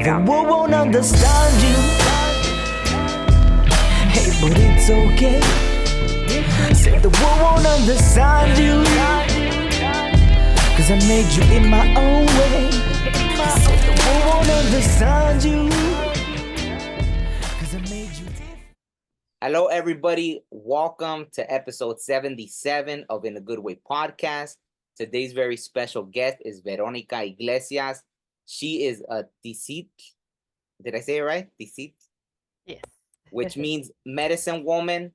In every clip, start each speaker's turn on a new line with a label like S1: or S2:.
S1: The world won't understand you. Hey, but it's okay. Said the world won't understand you. Cause I made you in my own way. Said the world won't understand you. Cause I made you different.
S2: Hello, everybody. Welcome to episode 77 of In a Good Way podcast. Today's very special guest is Veronica Iglesias. She is a Ticit. Did I say it right? Ticit?
S3: Yes.
S2: Which means medicine woman.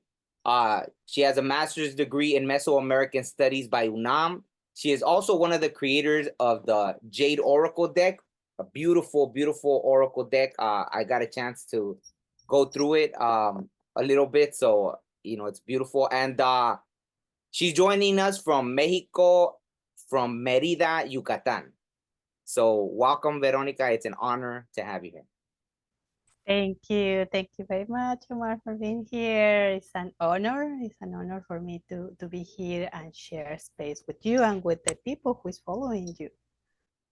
S2: She has a master's degree in Mesoamerican Studies by UNAM. She is also one of the creators of the Jade Oracle deck, a beautiful, beautiful Oracle deck. I got a chance to go through it a little bit, so it's beautiful. And she's joining us from Mexico, from Merida, Yucatan. So welcome, Veronica. It's an honor to have you here.
S3: Thank you. Thank you very much, Omar, for being here. It's an honor. It's an honor for me to be here and share space with you and with the people who is following you.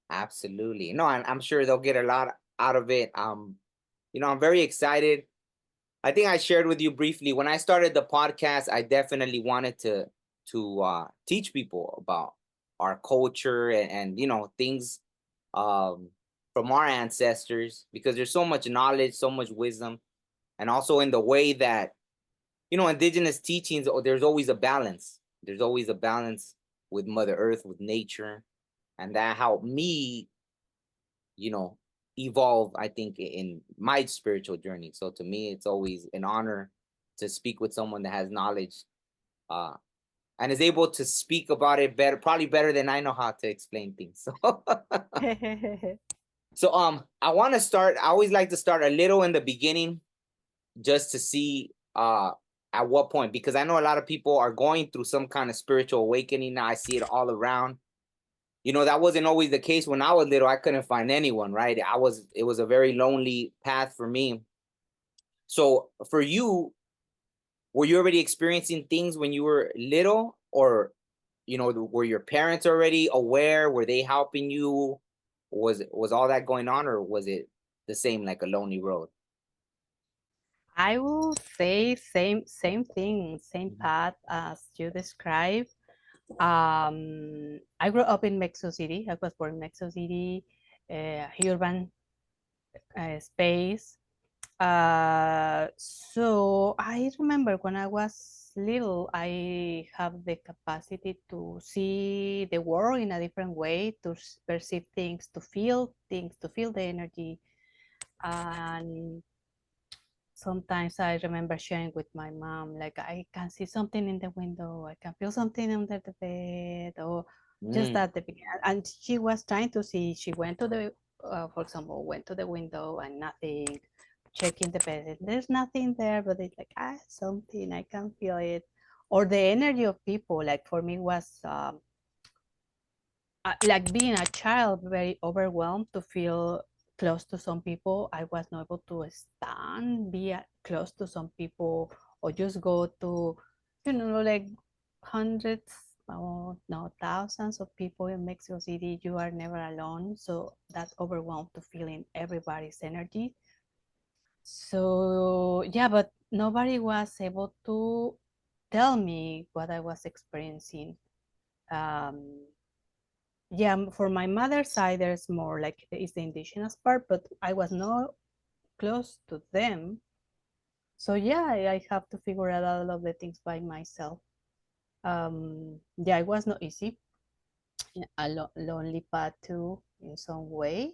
S2: Absolutely. No, I'm sure they'll get a lot out of it. I'm very excited. I think I shared with you briefly when I started the podcast. I definitely wanted to teach people about our culture and things from our ancestors, because there's so much knowledge, so much wisdom, and also in the way that indigenous teachings. There's always a balance. There's always a balance with Mother Earth, with nature, and that helped me, evolve, I think, in my spiritual journey. So to me, it's always an honor to speak with someone that has knowledge and is able to speak about it better, probably better than I know how to explain things. So I want to start. I always like to start a little in the beginning, just to see at what point, because I know a lot of people are going through some kind of spiritual awakening now. I see it all around. That wasn't always the case when I was little. I couldn't find anyone, right? It was a very lonely path for me. So for you, were you already experiencing things when you were little, or, were your parents already aware? Were they helping you? Was all that going on, or was it the same, like a lonely road?
S3: I will say same thing, same path as you described. I grew up in Mexico City. I was born in Mexico City, urban space. So I remember when I was little, I have the capacity to see the world in a different way, to perceive things, to feel things, to feel the energy. And sometimes I remember sharing with my mom, like I can see something in the window, I can feel something under the bed, or just at the beginning. And she was trying to see. She went to the, for example, went to the window and nothing. Checking the bed, there's nothing there, but it's like something, I can feel it. Or the energy of people. Like for me was like being a child, very overwhelmed to feel close to some people. I was not able to stand, be close to some people, or just go to, like hundreds, or no, thousands of people in Mexico City. You are never alone. So that's overwhelmed to feeling everybody's energy. So yeah, but nobody was able to tell me what I was experiencing. Um, yeah, for my mother's side, there's more like it's the indigenous part, but I was not close to them. So yeah, I have to figure out all of the things by myself. Yeah, it was not easy, a lonely path too in some way.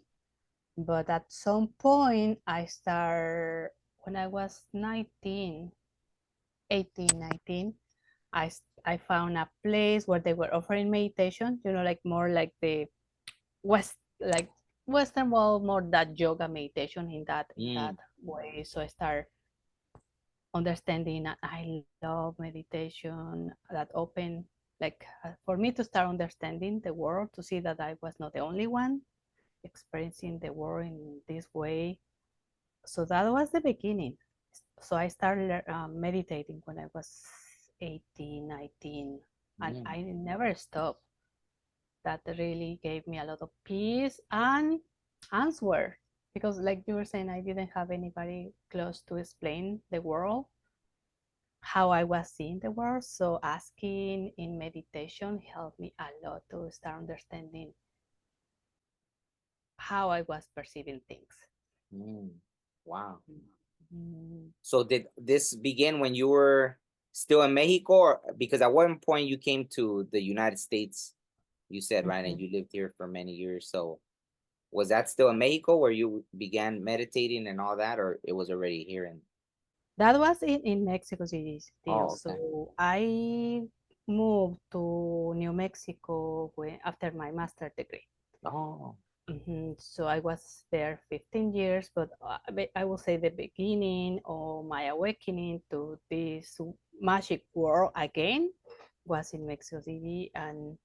S3: But at some point, I start when I was 19, 18, 19. I found a place where they were offering meditation, like more like the West, like Western world, more that yoga meditation in that way. So I start understanding, and I love meditation that open, like for me to start understanding the world, to see that I was not the only one experiencing the world in this way. So that was the beginning. So I started meditating when I was 18, 19, and I never stopped. That really gave me a lot of peace and answer. because like you were saying, I didn't have anybody close to explain the world, how I was seeing the world. So asking in meditation helped me a lot to start understanding how I was perceiving things.
S2: Wow.
S3: Mm.
S2: So did this begin when you were still in Mexico, or because at one point you came to the United States, you said, right, and you lived here for many years. So was that still in Mexico where you began meditating and all that, or it was already here in?
S3: That was in Mexico City still.
S2: Oh, okay.
S3: So I moved to New Mexico after my master's degree.
S2: Oh.
S3: So I was there 15 years, but I will say the beginning of my awakening to this magic world again was in Mexico City. And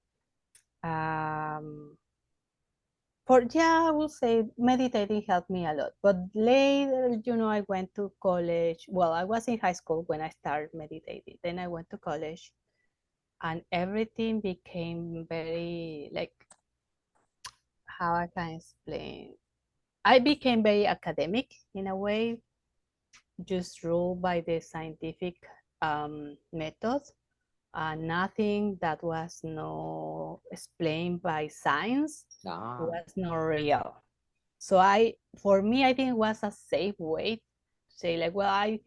S3: I will say meditating helped me a lot. But later, I went to college. Well, I was in high school when I started meditating. Then I went to college, and everything became very, like, how I can explain. I became very academic in a way, just ruled by the scientific methods, nothing that was not explained by science was not real. So for me, I think it was a safe way to say, like, well, I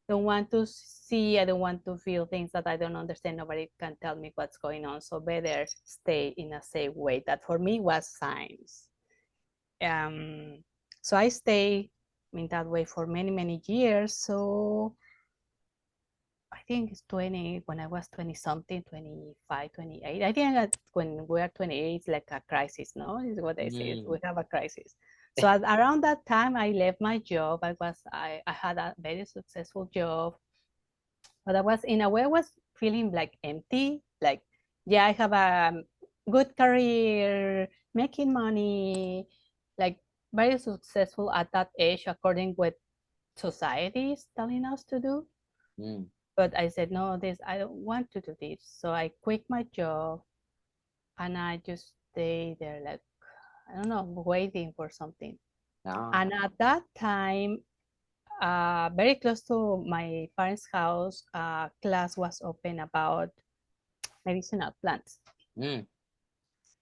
S3: don't want to see, I don't want to feel things that I don't understand. Nobody can tell me what's going on. So better stay in a safe way. That for me was science. So I stay in that way for many, many years. So I think it's 20, when I was 20 something, 25, 28. I think that when we are 28, it's like a crisis, no? Is what they say. We have a crisis. So around that time, I left my job. I had a very successful job, but I was, in a way, I was feeling like empty. Like, yeah, I have a good career, making money, like very successful at that age, according what society is telling us to do. But I said, no, I don't want to do this. So I quit my job and I just stay there, like, I don't know, waiting for something. And at that time, very close to my parents' house, class was open about medicinal plants.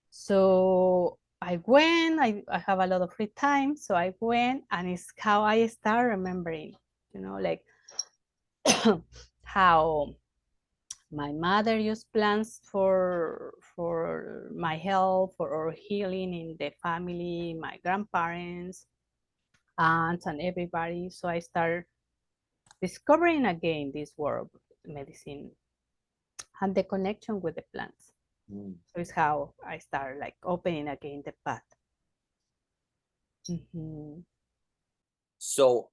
S3: So I went, I have a lot of free time. So I went, and it's how I start remembering, like how my mother used plants for my health, for our healing in the family, my grandparents, aunts, and everybody. So I started discovering again this world of medicine and the connection with the plants. So it's how I started, like, opening again the path.
S2: So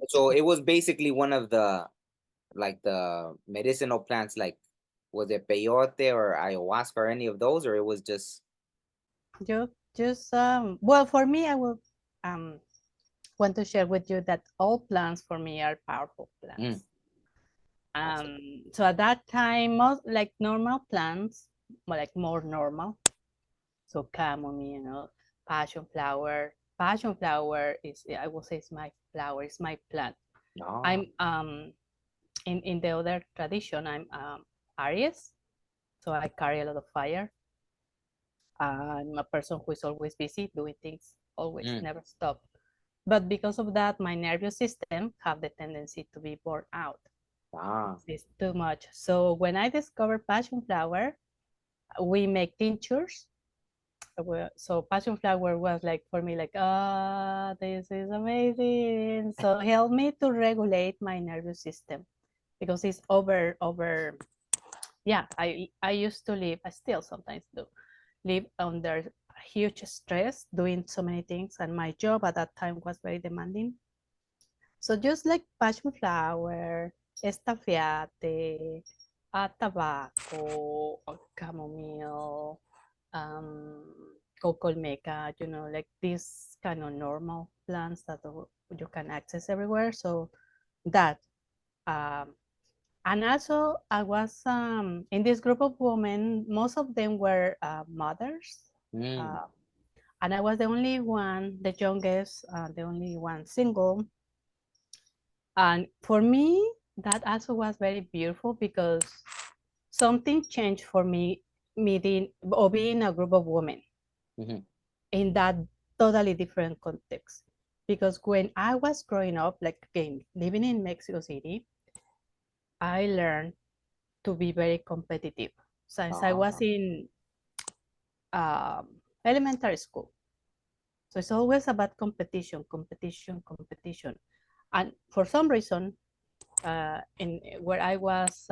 S2: so it was basically one of the, like, the medicinal plants, like, was it peyote or ayahuasca or any of those, or it was just
S3: Well, for me, I will want to share with you that all plants for me are powerful plants. So at that time, most like normal plants, like more normal. So chamomile, passion flower. Passion flower is, I will say, it's my flower, it's my plant. I'm in the other tradition, I'm Aries, so I carry a lot of fire. I'm a person who is always busy doing things, always, never stop. But because of that, my nervous system have the tendency to be burned out. It's too much. So when I discovered passion flower, we make tinctures. So passion flower was like, for me, like, this is amazing. So help me to regulate my nervous system, because it's over. Yeah, I used to live, I still sometimes do, live under huge stress, doing so many things, and my job at that time was very demanding. So just like passion flower, estafiate, tobacco, chamomile, cocolmeca, like these kind of normal plants that you can access everywhere. So that, and also I was in this group of women, most of them were mothers. And I was the only one, the youngest, the only one single. And for me, that also was very beautiful because something changed for me meeting or being a group of women
S2: Mhm.
S3: in that totally different context. Because when I was growing up, like again, living in Mexico City, I learned to be very competitive since I was
S2: Ah.
S3: in elementary school. So it's always about competition, competition, competition. And for some reason, in where I was,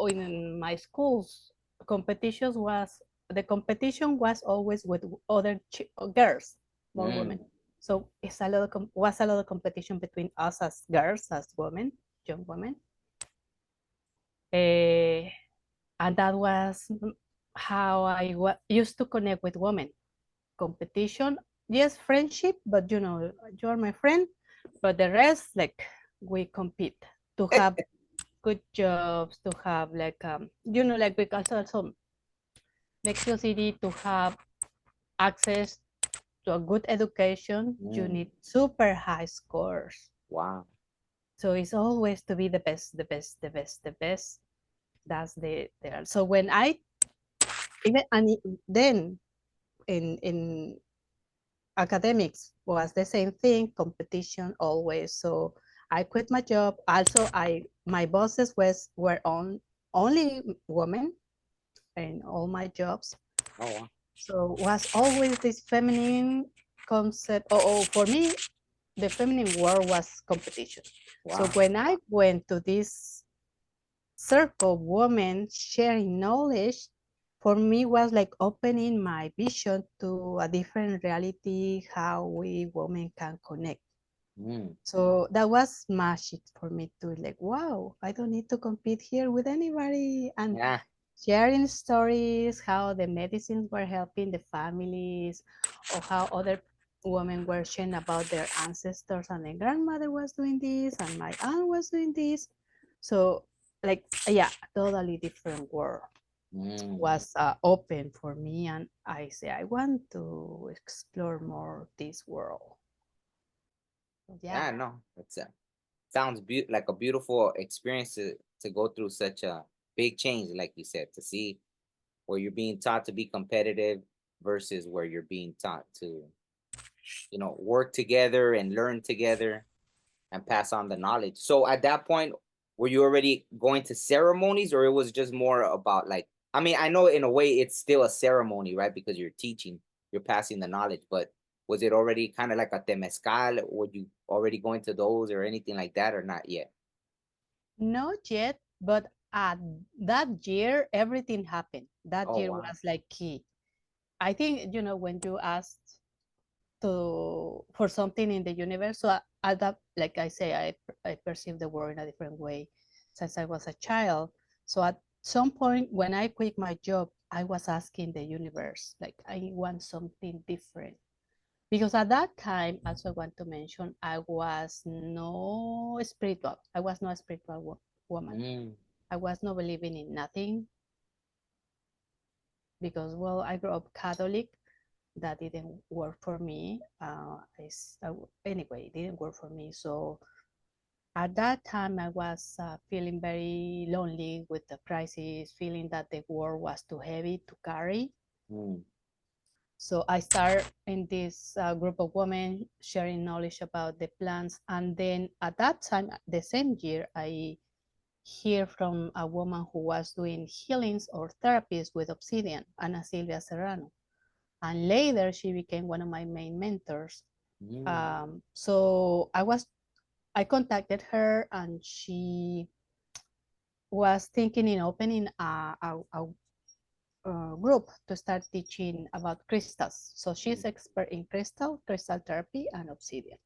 S3: in my schools, competitions was the competition was always with other girls, more women.
S2: Mm.
S3: So it's a lot of was a lot of competition between us as girls, as women, young women. Uh, and that was how I used to connect with women. Competition, yes, friendship, but you know, you're my friend, but the rest, like, we compete to have good jobs, to have like, you know, like because also Mexico City to have access to a good education, you
S2: Mm.
S3: need super high scores.
S2: Wow.
S3: So it's always to be the best, the best, the best, the best. That's the so when I even and then in academics was the same thing, competition always. So I quit my job. Also, my bosses were on only women in all my jobs.
S2: Oh, wow.
S3: So was always this feminine concept. Oh, for me, the feminine word was competition. So
S2: Wow.
S3: when I went to this circle of women sharing knowledge, for me was like opening my vision to a different reality, how we women can connect.
S2: Mm.
S3: So that was magic for me to like, wow, I don't need to compete here with anybody. And
S2: Yeah.
S3: sharing stories, how the medicines were helping the families, or how other women were sharing about their ancestors, and their grandmother was doing this, and my aunt was doing this. So, like, yeah, totally different world
S2: Mm.
S3: was open for me, and I say I want to explore more this world. Yeah.
S2: Yeah, no, it's sounds like a beautiful experience to go through such a big change, like you said, to see where you're being taught to be competitive versus where you're being taught to, work together and learn together and pass on the knowledge. So at that point, were you already going to ceremonies, or it was just more about like, I mean, I know in a way it's still a ceremony, right? Because you're teaching, you're passing the knowledge, but was it already kind of like a temescal? Were you already going to those or anything like that, or not yet?
S3: Not yet, but that year, everything happened. That
S2: Oh,
S3: year
S2: wow.
S3: was like key. I think, you know, when you asked for something in the universe, so at that, like I say, I perceive the world in a different way since I was a child. So at some point when I quit my job, I was asking the universe, like, I want something different. Because at that time, also I want to mention, I was no spiritual. I was not a spiritual woman.
S2: Mm.
S3: I was not believing in nothing because, well, I grew up Catholic. That didn't work for me. Anyway, it didn't work for me. So at that time, I was feeling very lonely with the crisis, feeling that the world was too heavy to carry.
S2: Mm.
S3: So I started in this group of women sharing knowledge about the plants. And then at that time, the same year, I hear from a woman who was doing healings or therapies with obsidian, Ana Silvia Serrano. And later, she became one of my main mentors.
S2: Mm.
S3: So I contacted her, and she was thinking in opening a group to start teaching about crystals. So she's expert in crystal therapy, and obsidian.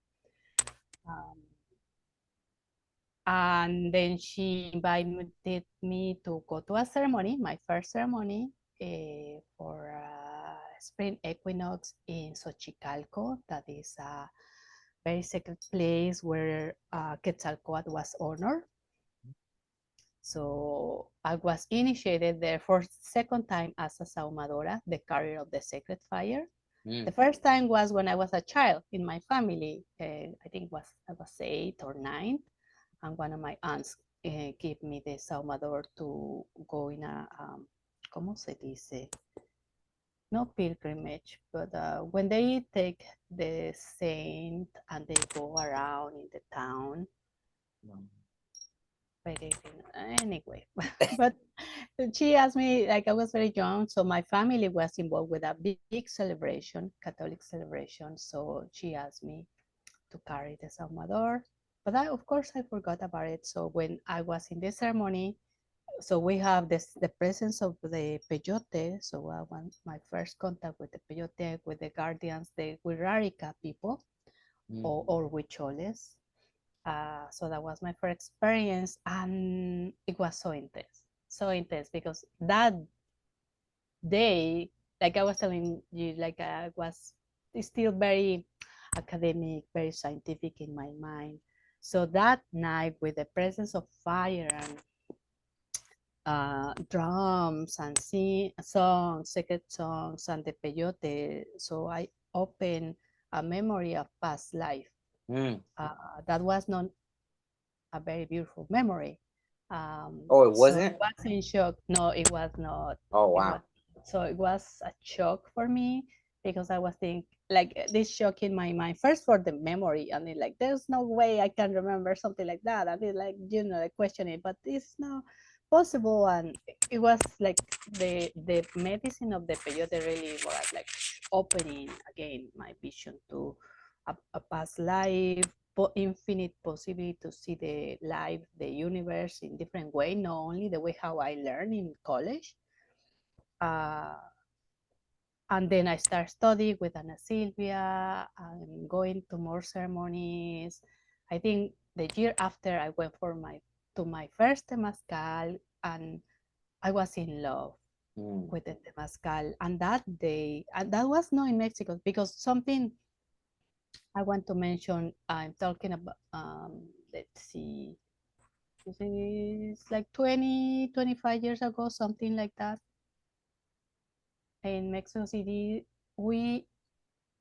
S3: Um, and then she invited me to go to a ceremony, my first ceremony, for spring equinox in Xochicalco. That is a very sacred place where Quetzalcoatl was honored. So I was initiated there for second time as a saumadora, the carrier of the sacred fire. The first time was when I was a child in my family. I think I was 8 or 9, and one of my aunts gave me the saumador to go in a ¿cómo se dice? Not pilgrimage, but when they take the saint and they go around in the town. Anyway, but she asked me, like I was very young, so my family was involved with a big celebration, Catholic celebration. So she asked me to carry the Salvador, but of course I forgot about it. So when I was in the ceremony, so we have the presence of the peyote. So my first contact with the peyote, with the guardians, the Wirarica people, or huicholes. So that was my first experience, and it was so intense because that day, like I was telling you, like I was still very academic, very scientific in my mind. So that night, with the presence of fire and drums and songs, sacred songs, and the peyote, so I opened a memory of past life. That was not a very beautiful memory.
S2: Oh, it
S3: So
S2: wasn't?
S3: I was in shock. No, it was not.
S2: Oh,
S3: It
S2: wow.
S3: so it was a shock for me because I was thinking like this shock in my mind first for the memory, and then like there's no way I can remember something like that. I mean, like I question it, but it's not possible. And it was like the medicine of the peyote really was like opening again my vision to a past life, infinite possibility to see the life, the universe in different way, not only the way how I learned in college. And then I start studying with Ana Silvia and going to more ceremonies. I think the year after I went to my first temazcal, and I was in love with the temazcal. And that day, and that was not in Mexico, because something I want to mention, I'm talking about, let's see, it's like 25 years ago, something like that. In Mexico City, we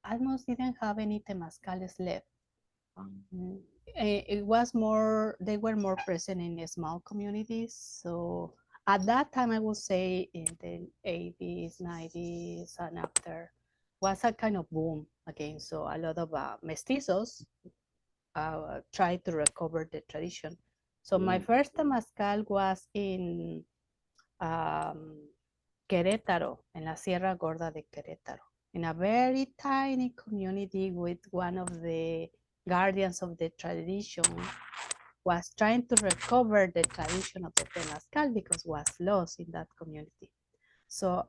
S3: almost didn't have any temazcales left. It was more, they were more present in small communities. So at that time, I would say in the 80s, 90s, and after, was a kind of boom again. So a lot of mestizos try to recover the tradition. So my first temazcal was in Querétaro, in la Sierra Gorda de Querétaro, in a very tiny community with one of the guardians of the tradition was trying to recover the tradition of the temazcal because was lost in that community. So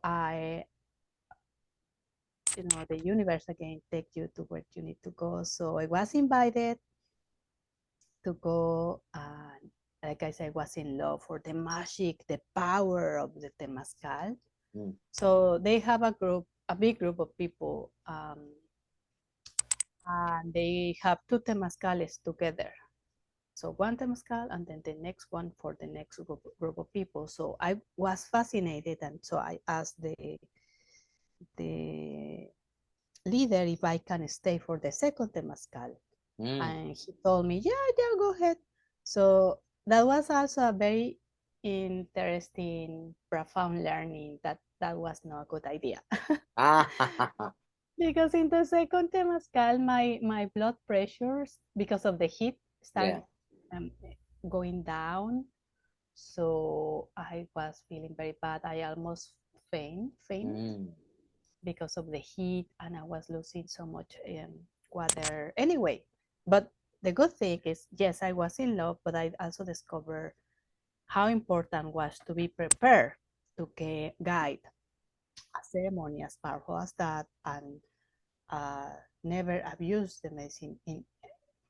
S3: the universe again take you to where you need to go. So I was invited to go, and like I said, I was in love for the magic, the power of the temazcal. So they have a big group of people, and they have two temazcales together. So one temazcal and then the next one for the next group of people. So I was fascinated, and so I asked the leader if I can stay for the second temazcal. And he told me, yeah, go ahead. So that was also a very interesting, profound learning that was not a good idea. Because in the second temazcal, my blood pressures, because of the heat, started going down. So I was feeling very bad. I almost faint because of the heat, and I was losing so much water. Anyway, but the good thing is, yes, I was in love, but I also discovered how important was to be prepared to guide a ceremony as powerful as that, and never abuse the medicine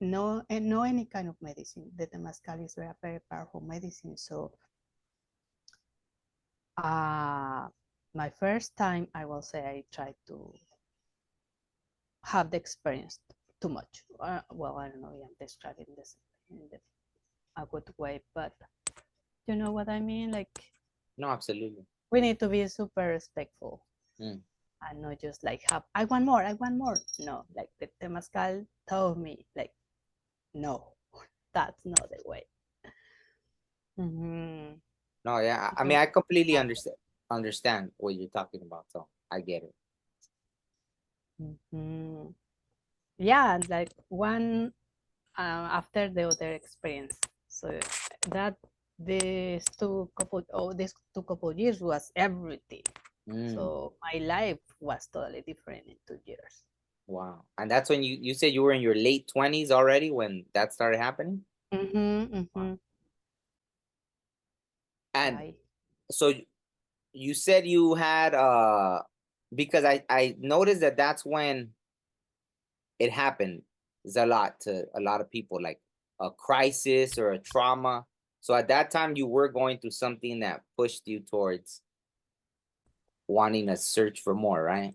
S3: no any kind of medicine. The temazcal is very, very powerful medicine. So my first time, I will say, I tried to have the experience too much. Well, I don't know if I'm describing this in a good way, but you know what I mean? Like,
S2: no, absolutely.
S3: we need to be super respectful. and not just like have I want more, I want more. No, like the Temazcal told me, like, no, that's not the way. Mm-hmm.
S2: No, yeah. I mean, I completely understand what you're talking about. So I get it.
S3: Mm-hmm. Yeah, like one after the other experience. So that these two couple years was everything.
S2: Mm,
S3: So my life was totally different in 2 years.
S2: wow. And that's when you said you were in your late 20s already when that started happening?
S3: Mm-hmm,
S2: Wow.
S3: mm-hmm.
S2: And
S3: Right.
S2: so you said you had because I noticed that that's when it happened. It's a lot to a lot of people, like a crisis or a trauma. So at that time you were going through something that pushed you towards wanting to search for more, right?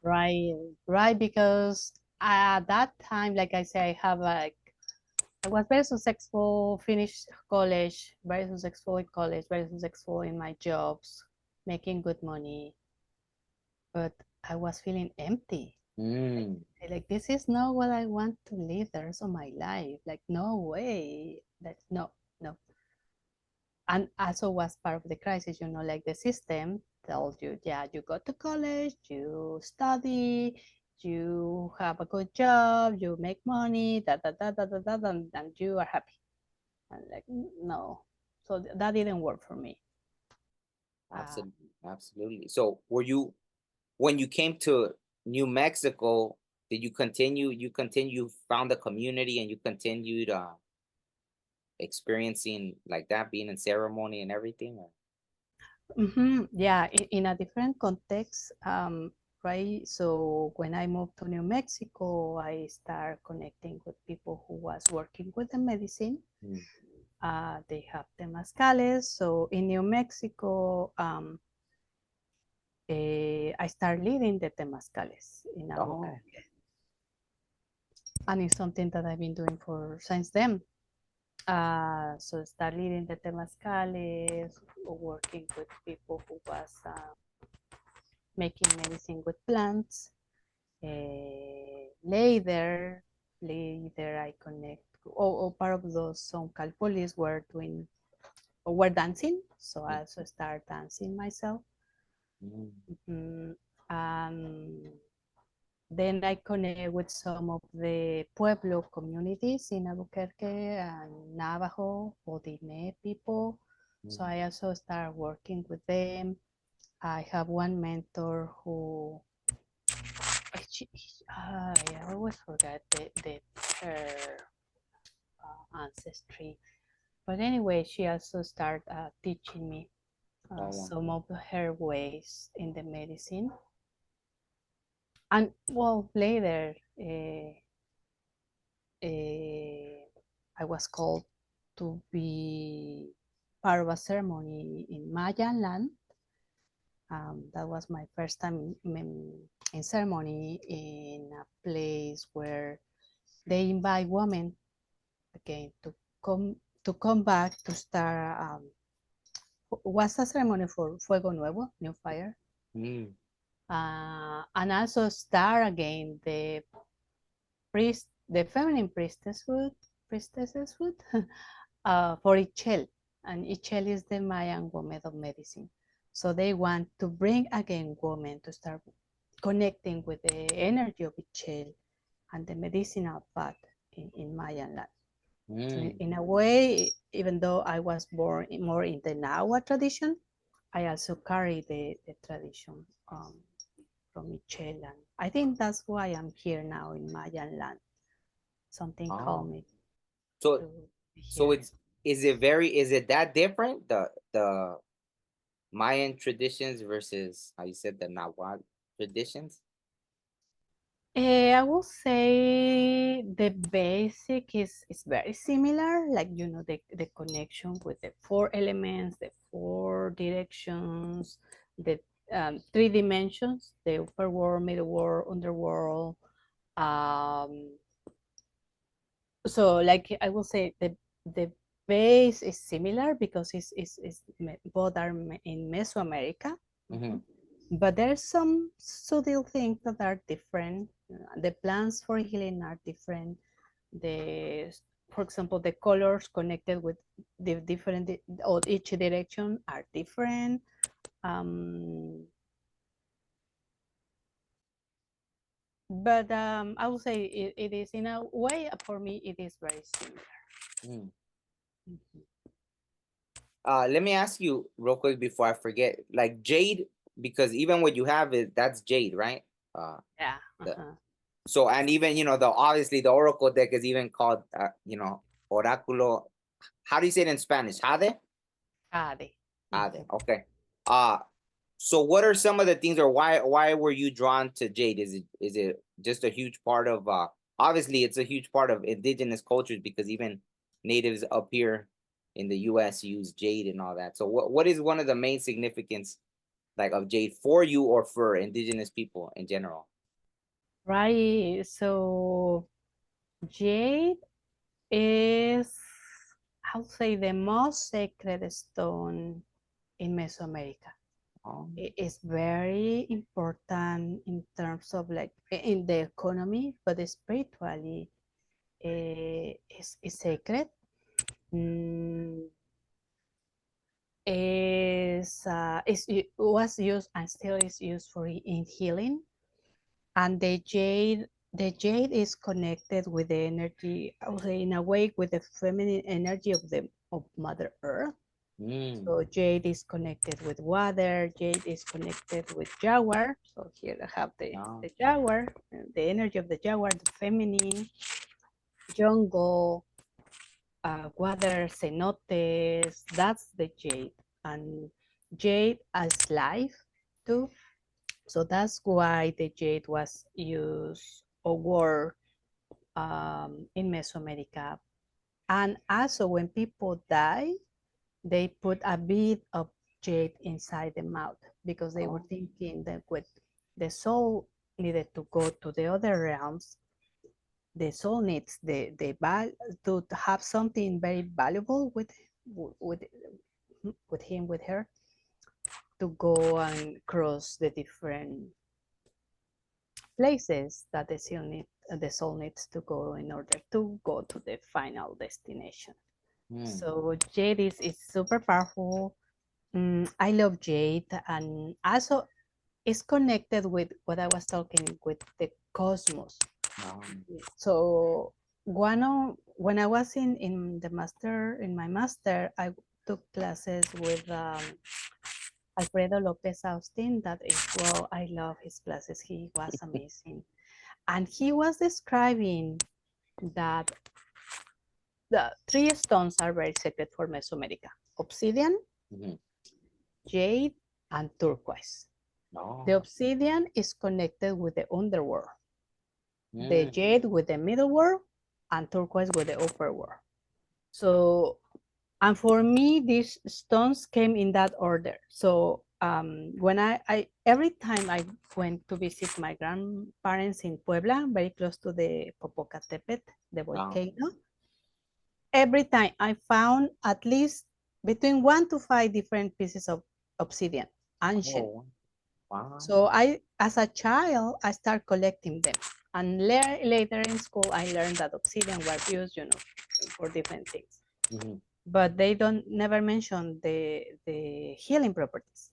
S3: Right, right. Because at that time, like I say, I was very successful, finished college, very successful in college, very successful in my jobs, making good money, but I was feeling empty.
S2: Mm,
S3: Like this is not what I want to live the rest of my life. Like no way. Like no, no. And also was part of the crisis, like the system tells you, yeah, you go to college, you study, you have a good job, you make money, and you are happy. And like, no. So that didn't work for me. Uh,
S2: absolutely, absolutely. So were you when you came to New Mexico, did you continue? You continue found a community and you continued experiencing like that, being in ceremony and everything? Or?
S3: yeah, in a different context, right? So when I moved to New Mexico, I started connecting with people who was working with the medicine.
S2: Mm.
S3: They have temazcales. So in New Mexico, I started leading the temazcales in
S2: Oh,
S3: Albuquerque. And it's something that I've been doing for since then. So start leading the temazcales, working with people who was making medicine with plants. Later, I connect. Part of those some calpolis were doing were dancing, so I also start dancing myself.
S2: mm.
S3: Mm, um, then I connect with some of the Pueblo communities in Albuquerque and Navajo, Bodine people. So
S2: Mm.
S3: I also start working with them. I have one mentor who I always forget her ancestry. But anyway, she also started teaching me
S2: Oh, wow.
S3: some of her ways in the medicine. And well, later, I was called to be part of a ceremony in Mayan land. That was my first time in ceremony in a place where they invite women again to come back to start. Was a ceremony for Fuego Nuevo, New Fire,
S2: Mm.
S3: and also start again the feminine priestesshood for Ichel, and Ichel is the Mayan woman of medicine. So they want to bring again women to start connecting with the energy of Ichel and the medicinal path in Mayan land. So
S2: Mm.
S3: in a way, even though I was born more in the Nahuatl tradition, I also carry the tradition from Michelle. And I think that's why I'm here now in Mayan land. Something called
S2: Oh,
S3: me
S2: so
S3: to be
S2: so
S3: here.
S2: it's is it that different the Mayan traditions versus how you said the Nahuatl traditions?
S3: I will say the basic is very similar, like the connection with the four elements, the four directions, the three dimensions, the upper world, middle world, underworld. Um, so like I will say the base is similar because both are in Mesoamerica.
S2: Mm-hmm.
S3: Mhm. But there's some subtle things that are different. The plants for healing are different. The, for example, the colors connected with the different or each direction are different. But I would say it is, in a way, for me, it is very similar.
S2: Mm.
S3: Mhm.
S2: Let me ask you real quick before I forget, like Jade, because even what you have is that's Jade, right?
S3: Yeah.
S2: The, so and even the obviously the Oracle deck is even called Oráculo. How do you say it in Spanish? Jade?
S3: Jade.
S2: Jade. Okay. Uh so what are some of the things, or why were you drawn to Jade? Is it just a huge part of obviously it's a huge part of indigenous cultures, because even natives up here in the US use Jade and all that. So what is one of the main significance like of Jade for you or for indigenous people in general?
S3: Right. So Jade is, I would say, the most sacred stone in Mesoamerica. It is very important in terms of like in the economy, but spiritually is sacred. Mm, it was used and still is used for in healing. And the jade is connected with the energy, I would say, in a way, with the feminine energy of Mother Earth. So jade is connected with water. Jade is connected with jaguar. So here I have the jaguar, the energy of the jaguar, the feminine, jungle, water, cenotes. That's the jade, and jade as life too. So that's why the jade was used or wore in Mesoamerica. And also, when people die, they put a bit of jade inside the mouth, because they were thinking that with the soul needed to go to the other realms, the soul needs to have something very valuable with with him, with her, to go and cross the different places that the soul needs to go in order to go to the final destination. So jade is super powerful. I love jade, and also it's connected with what I was talking with the cosmos. So when I was in my master, I took classes with Alfredo Lopez Austin. That is, well, I love his classes. He was amazing. And he was describing that the three stones are very sacred for Mesoamerica: obsidian, jade, and turquoise. The obsidian is connected with the underworld, the jade with the middle world, and turquoise with the upper world. So, and for me, these stones came in that order. So when I every time I went to visit my grandparents in Puebla, very close to the Popocatépetl, the volcano, every time I found at least between 1 to 5 different pieces of obsidian, ancient. So as a child, I started collecting them. And later in school, I learned that obsidian was used, for different things. But they don't never mention the healing properties.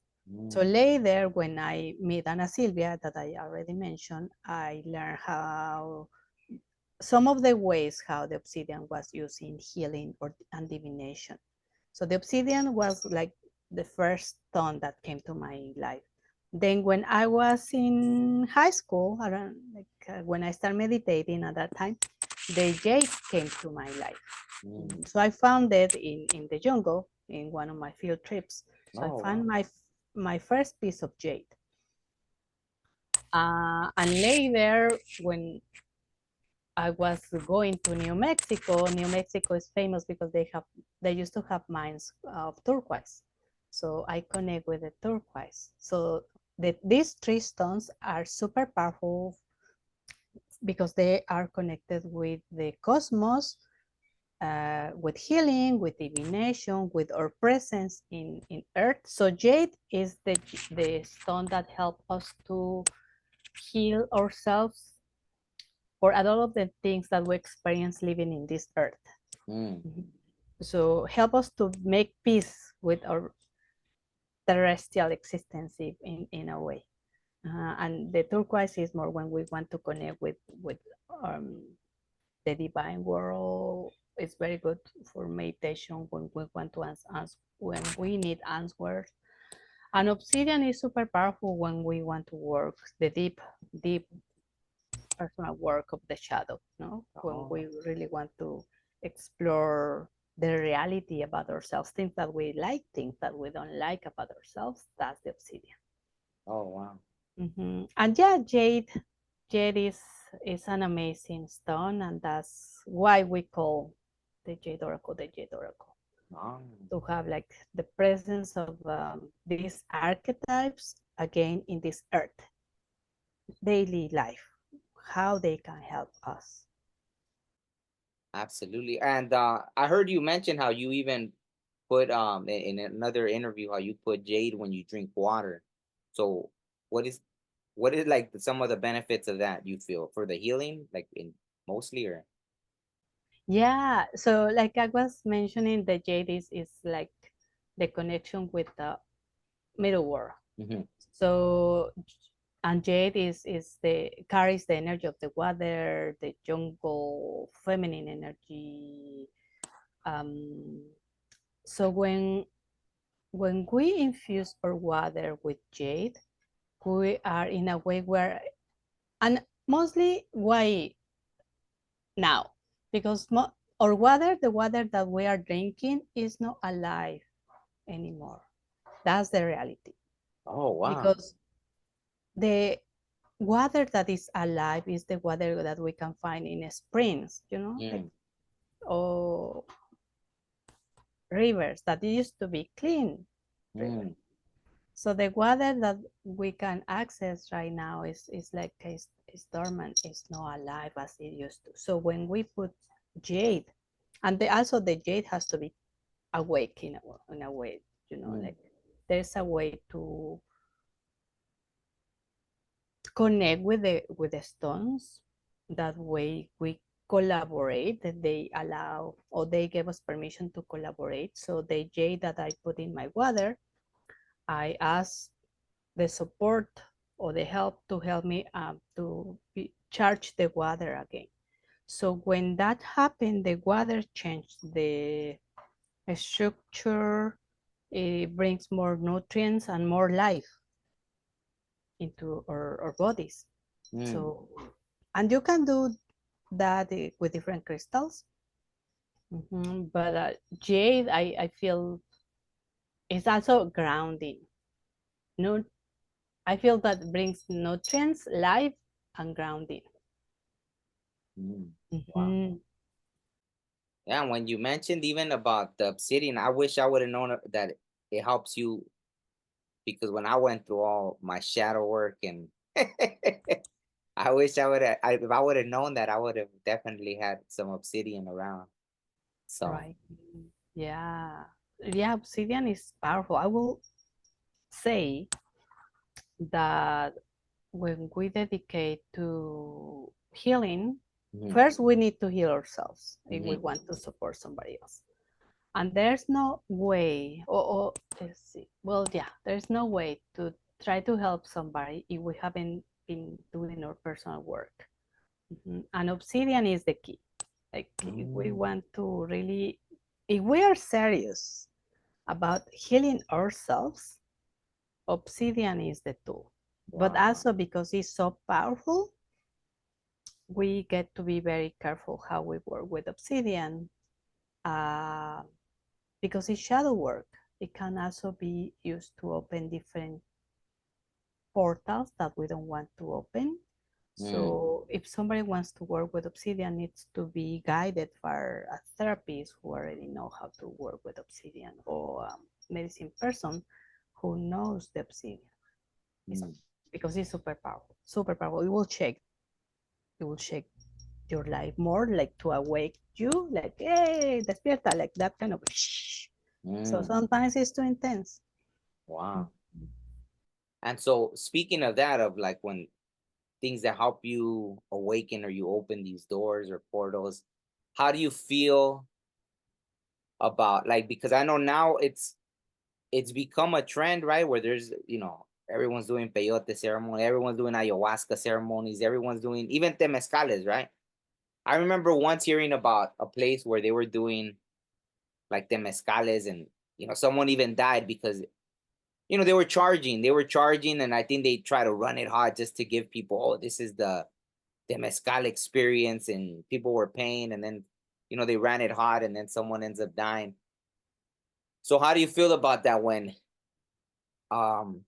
S3: So later, when I meet Ana Silvia, that I already mentioned, I learned how some of the ways how the obsidian was used in healing and divination. So the obsidian was like the first stone that came to my life. Then when I was in high school, around when I started meditating at that time, the jade came to my life. So I found it in the jungle in one of my field trips. So I found my first piece of jade. And later, when I was going to New Mexico. New Mexico is famous because they used to have mines of turquoise. So I connect with the turquoise. So these three stones are super powerful because they are connected with the cosmos, with healing, with divination, with our presence in earth. So jade is the stone that helps us to heal ourselves for all of the things that we experience living in this earth. So help us to make peace with our terrestrial existence in a way. And the turquoise is more when we want to connect with the divine world. It's very good for meditation when we want to answer, when we need answers. And obsidian is super powerful when we want to work the deep personal work of the shadow, no? When we really want to explore the reality about ourselves, things that we like, things that we don't like about ourselves, that's the obsidian.
S2: Oh, wow.
S3: And yeah, jade is an amazing stone, and that's why we call the Jade Oracle the Jade Oracle. To have like the presence of these archetypes again in this earth, daily life, how they can help us.
S2: Absolutely. And I heard you mention how you even put in another interview how you put jade when you drink water. So what is like some of the benefits of that you feel for the healing, like in mostly, or?
S3: Yeah, so like I was mentioning, the jade is like the connection with the middle world. So and jade is the carries the energy of the water, the jungle, feminine energy. So when we infuse our water with jade, we are in a way where, and mostly why now, because our water, the water that we are drinking, is not alive anymore. That's the reality.
S2: Oh, wow.
S3: Because the water that is alive is the water that we can find in springs, like, or rivers that used to be clean. So the water that we can access right now is like is dormant, it's not alive as it used to. So when we put jade, and also the jade has to be awake in a way, like there's a way to connect with the stones. That way we collaborate, that they allow, or they give us permission to collaborate. So the jade that I put in my water, I ask the support or the help to help me to charge the water again. So when that happened, the water changed the structure. It brings more nutrients and more life into our bodies. So, and you can do that with different crystals. But jade, I feel, is also grounding. No, I feel that brings nutrients, life, and grounding.
S2: Wow. Yeah, when you mentioned even about the obsidian, I wish I would have known that it helps you, because when I went through all my shadow work and I wish I would have, if I would have known that, I would have definitely had some obsidian around. So
S3: right. Yeah, obsidian is powerful. I will say that when we dedicate to healing, first we need to heal ourselves if we want to support somebody else. And there's no way, let's see, well, yeah, there's no way to try to help somebody if we haven't been doing our personal work. And obsidian is the key. Like if we want to really, if we are serious about healing ourselves, obsidian is the tool. But also because it's so powerful, we get to be very careful how we work with obsidian, because it's shadow work. It can also be used to open different portals that we don't want to open. So if somebody wants to work with obsidian, needs to be guided by a therapist who already know how to work with obsidian, or a medicine person who knows the obsidian. Because it's super powerful, super powerful. It will shake your life more, like to awake you, like, hey, despierta, like that kind of. So
S2: Mm,
S3: sometimes it's too intense.
S2: wow. And so speaking of that, of like when things that help you awaken or you open these doors or portals, how do you feel about, like, because I know now it's become a trend, right? Where there's, everyone's doing peyote ceremony, everyone's doing ayahuasca ceremonies, everyone's doing even temescales, right? I remember once hearing about a place where they were doing like temescales, and someone even died because they were charging, and I think they try to run it hard just to give people, oh, this is the mezcal experience, and people were paying, and then they ran it hard, and then someone ends up dying. So how do you feel about that when um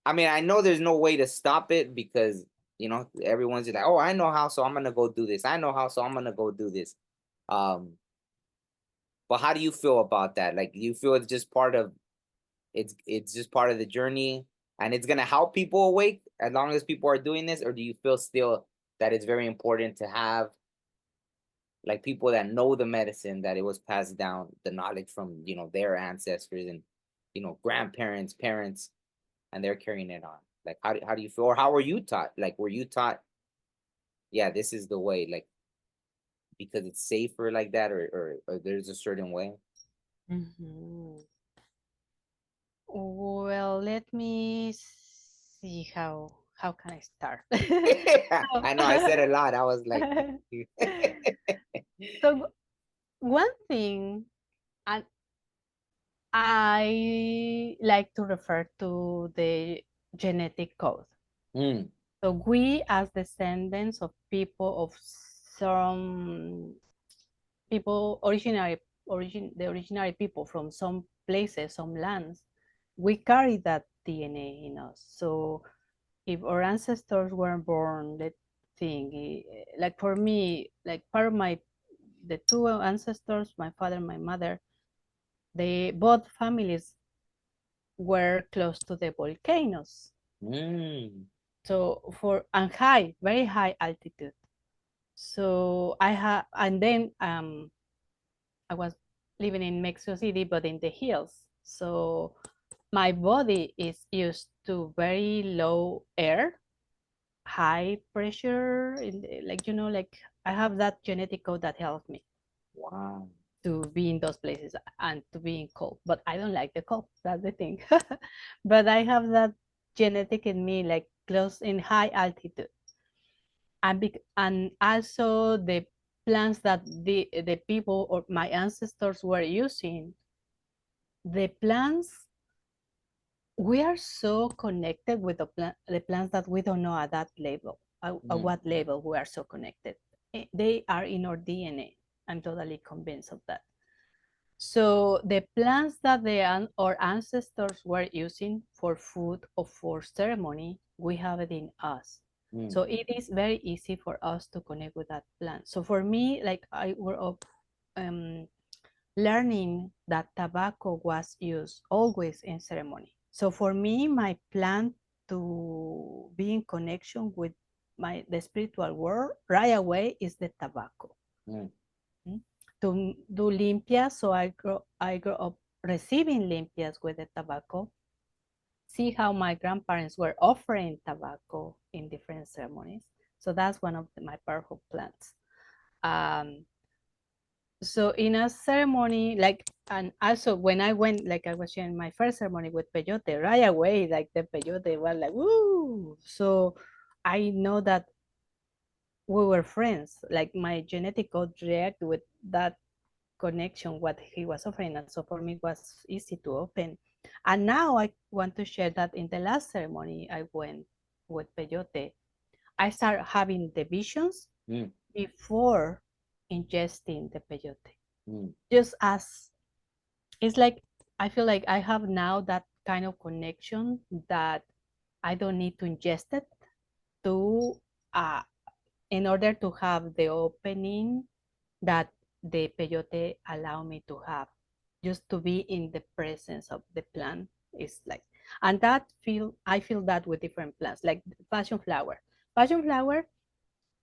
S2: I mean, I know there's no way to stop it because everyone's just like, oh, I know how, so I'm gonna go do this. I know how, so I'm gonna go do this. um but how do you feel about that? Like, do you feel it's just part of the journey, and it's gonna help people awake as long as people are doing this, or do you feel still that it's very important to have like people that know the medicine, that it was passed down, the knowledge from their ancestors and grandparents, parents, and they're carrying it on? Like, how do you feel, or how were you taught? Like, were you taught, yeah, this is the way, like, because it's safer like that, or there's a certain way?
S3: Mhm. Well, let me see how can I start.
S2: I know I said a lot. I was like,
S3: So one thing, and I like to refer to the genetic code.
S2: mm,
S3: So we, as descendants of people of some people, the originary people from some places, some lands, we carry that DNA in us. So if our ancestors were born, let's think, like for me, like part of the two ancestors, my father and my mother, they both families were close to the volcanoes.
S2: mm,
S3: So and high, very high altitude. So and then I was living in Mexico City, but in the hills. So my body is used to very low air, high pressure, like like I have that genetic code that helps me
S2: wow.
S3: to be in those places and to be in cold. But I don't like the cold. That's the thing. But I have that genetic in me, like close in high altitude, and also the plants that the people or my ancestors were using. The plants, we are so connected with the plants that we don't know at that level, at
S2: Mm,
S3: what level we are so connected. They are in our DNA. I'm totally convinced of that. So the plants that our ancestors were using for food or for ceremony, we have it in us.
S2: mm,
S3: So it is very easy for us to connect with that plant. So for me, like I grew up um, learning that tobacco was used always in ceremony. So for me, my plan to be in connection with the spiritual world right away is the tobacco.
S2: mm,
S3: Mm. To do limpias, so I grew up receiving limpias with the tobacco. See how my grandparents were offering tobacco in different ceremonies. So that's one of my powerful plans. Um, so in a ceremony, like, and also when I went, like I was sharing my first ceremony with peyote, right away, like the peyote was like, woo. So I know that we were friends, like my genetic code react with that connection, what he was offering. And so for me, it was easy to open. And now I want to share that in the last ceremony I went with peyote, I started having the visions
S2: mm,
S3: before ingesting the peyote.
S2: mm,
S3: Just as it's like I feel like I have now that kind of connection that I don't need to ingest it to uh, in order to have the opening that the peyote allow me to have, just to be in the presence of the plant is like, and I feel that with different plants, like passion flower. Passion flower,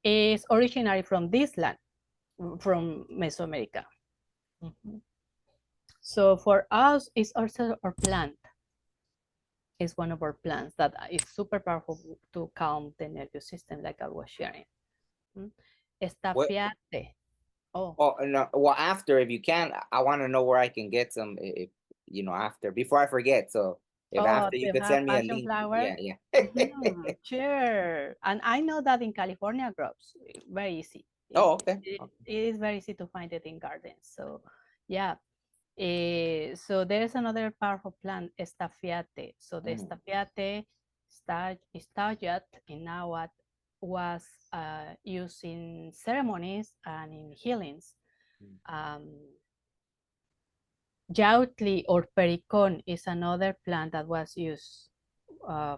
S3: is originally from this land, from Mesoamerica. So for us, it's also our plant. It's one of our plants that is super powerful to calm the nervous system, like I was sharing. Estafiate.
S2: Oh no, well, after, if you can, I want to know where I can get some, if after, before I forget. So if after you
S3: To
S2: could
S3: have
S2: send me a
S3: passion
S2: link,
S3: flower.
S2: yeah.
S3: Sure. And I know that in California grows very easy.
S2: Oh, okay.
S3: It is very easy to find it in gardens. So yeah. So there's another powerful plant, estafiate. So the estafiate stajat in Nahuatl was used in ceremonies and in healings. Yautli or pericon is another plant that was used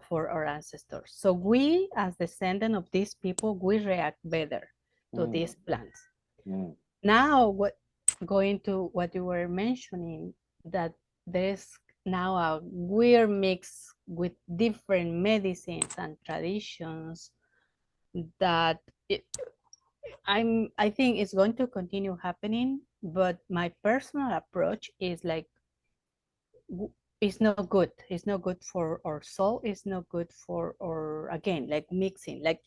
S3: for our ancestors. So we, as descendant of these people, we react better to these plants. Now, going to what you were mentioning, that there's now a weird mix with different medicines and traditions that I think it's going to continue happening, but my personal approach is like, it's not good. It's not good for our soul. It's not good for, or again, like mixing. Like,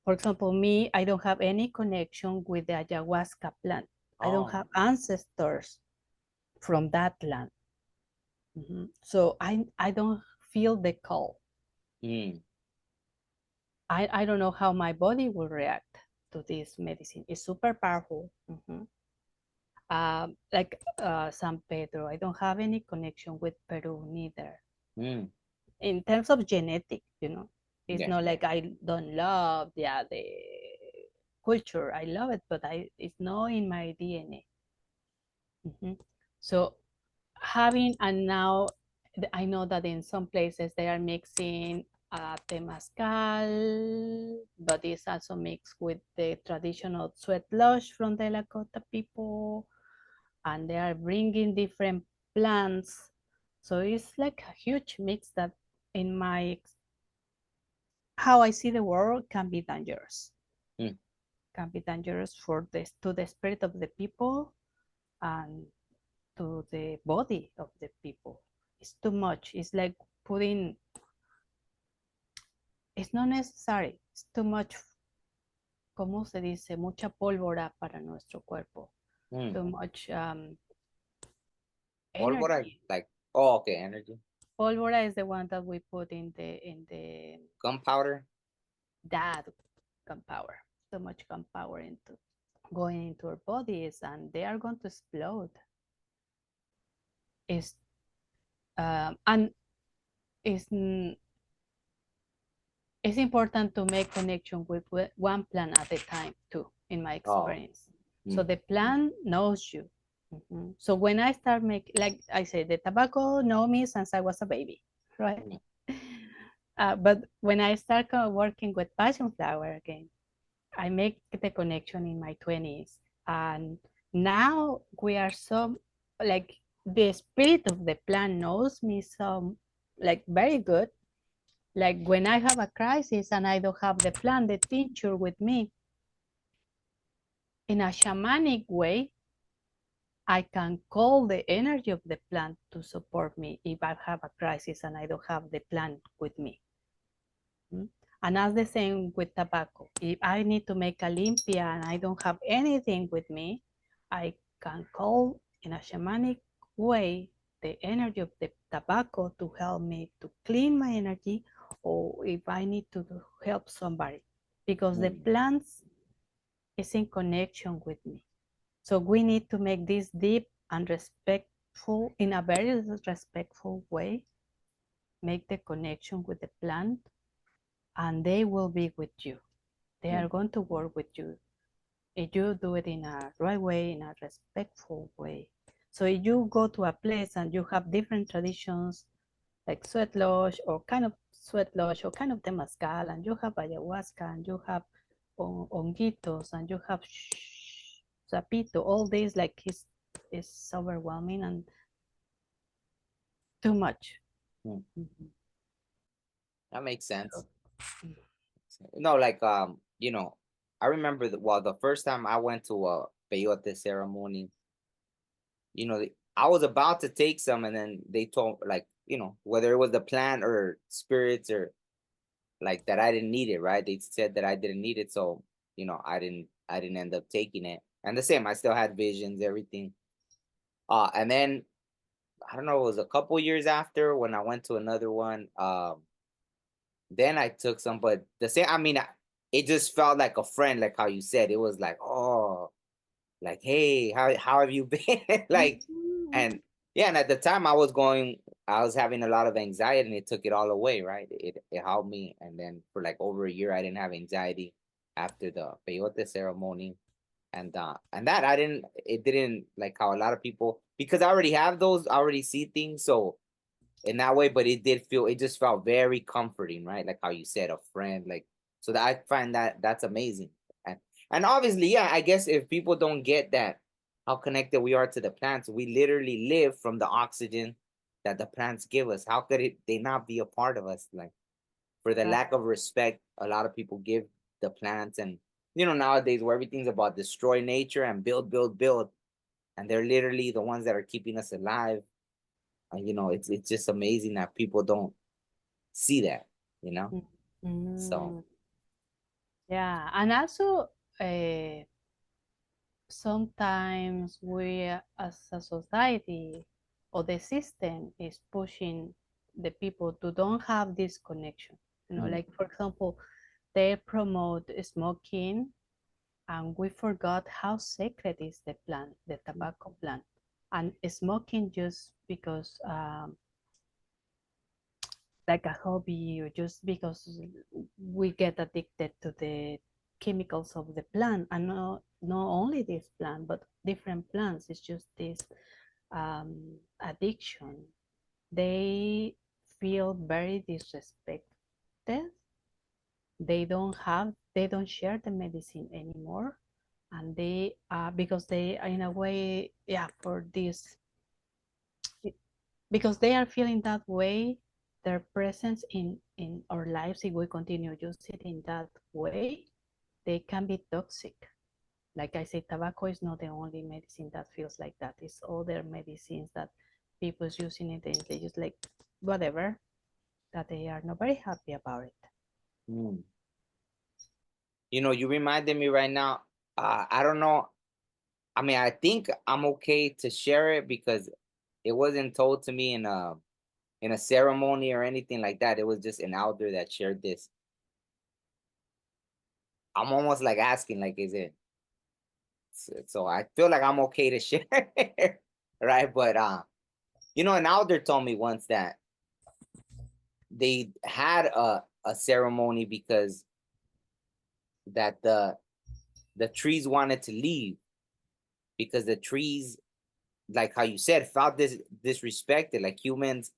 S3: for example, me, I don't have any connection with the ayahuasca plant. I don't have ancestors from that land. So I don't feel the call. I don't know how my body will react to this medicine. It's super powerful. Like San Pedro, I don't have any connection with Peru neither. In terms of genetic, it's not like I don't love the culture. I love it, but it's not in my DNA. So having, and now I know that in some places they are mixing temazcal, but it's also mixed with the traditional sweat lodge from the Lakota people, and they are bringing different plants. So it's like a huge mix that, in my how I see the world, can be dangerous. Can be dangerous for to the spirit of the people and to the body of the people. It's too much. It's like putting, it's not necessary. It's too much, ¿cómo se dice? Mucha pólvora para nuestro cuerpo. Too much energy.
S2: Like, oh, okay, energy.
S3: Pólvora is the one that we put in the
S2: gunpowder.
S3: That gunpowder. Too much gunpowder going into our bodies, and they are going to explode. And it's important to make connection with one plant at a time too, in my experience. So the plant knows you. So when I start like I say, the tobacco know me since I was a baby, right? But when I start working with passion flower again, I make the connection in my 20s. And now we are so, like, the spirit of the plant knows me so, like, very good. Like when I have a crisis and I don't have the plant, the tincture with me, in a shamanic way, I can call the energy of the plant to support me if I have a crisis and I don't have the plant with me. And that's the same with tobacco. If I need to make a limpia and I don't have anything with me, I can call in a shamanic way the energy of the tobacco to help me to clean my energy, or if I need to help somebody, because the plants is in connection with me. So we need to make this deep and respectful, in a very respectful way, make the connection with the plant, and they will be with you. They are going to work with you if you do it in a right way, in a respectful way. So if you go to a place and you have different traditions, like sweat lodge or kind of sweat lodge or kind of temazcal, and you have ayahuasca and you have honguitos and you have sapito, all these, like, is overwhelming and too much.
S2: That makes sense. No, like I remember the first time I went to a peyote ceremony, I was about to take some, and then they told, like, whether it was the plant or spirits or like that, I didn't need it, right? They said that I didn't need it, so I didn't end up taking it. And the same, I still had visions, everything. And then I don't know, it was a couple years after when I went to another one. Then I took some, but the same, I mean, it just felt like a friend, like how you said. It was like, oh, like, hey, how have you been? Like,
S3: Mhm.
S2: and yeah, and at the time I was having a lot of anxiety, and it took it all away, right? It helped me, and then for like over a year, I didn't have anxiety after the peyote ceremony, and that it didn't, like how a lot of people, because I already have those, I already see things, so in that way, but it just felt very comforting, right? Like how you said, a friend, like, so that I find that that's amazing. And obviously, yeah, I guess if people don't get that, how connected we are to the plants, we literally live from the oxygen that the plants give us. How could they not be a part of us? Like, for the
S3: Right.
S2: lack of respect a lot of people give the plants, and nowadays where everything's about destroy nature and build, build, build, and they're literally the ones that are keeping us alive. And it's just amazing that people don't see that, you know? So,
S3: Mm. Yeah, and also uh, sometimes we as a society or the system is pushing the people to don't have this connection.
S2: mm,
S3: Like for example, they promote smoking, and we forgot how sacred is the plant, the tobacco plant, and smoking just because like a hobby, or just because we get addicted to the chemicals of the plant, and not only this plant but different plants. It's just this addiction. They feel very disrespected. They don't share the medicine anymore, and they because they are in a way, yeah, for this, because they are feeling that way. Their presence in our lives, if we continue using in that way, they can be toxic. Like I say, tobacco is not the only medicine that feels like that. It's other medicines that people's using it, and they just like whatever, that they are not very happy about it.
S2: mm. You reminded me right now. I don't know. I mean, I think I'm okay to share it because it wasn't told to me in a ceremony or anything like that. It was just an elder that shared this. I'm almost like asking, like, is it? So I feel like I'm okay to share, right? But an elder told me once that they had a ceremony because that the trees wanted to leave, because the trees, like how you said, felt disrespected, like humans,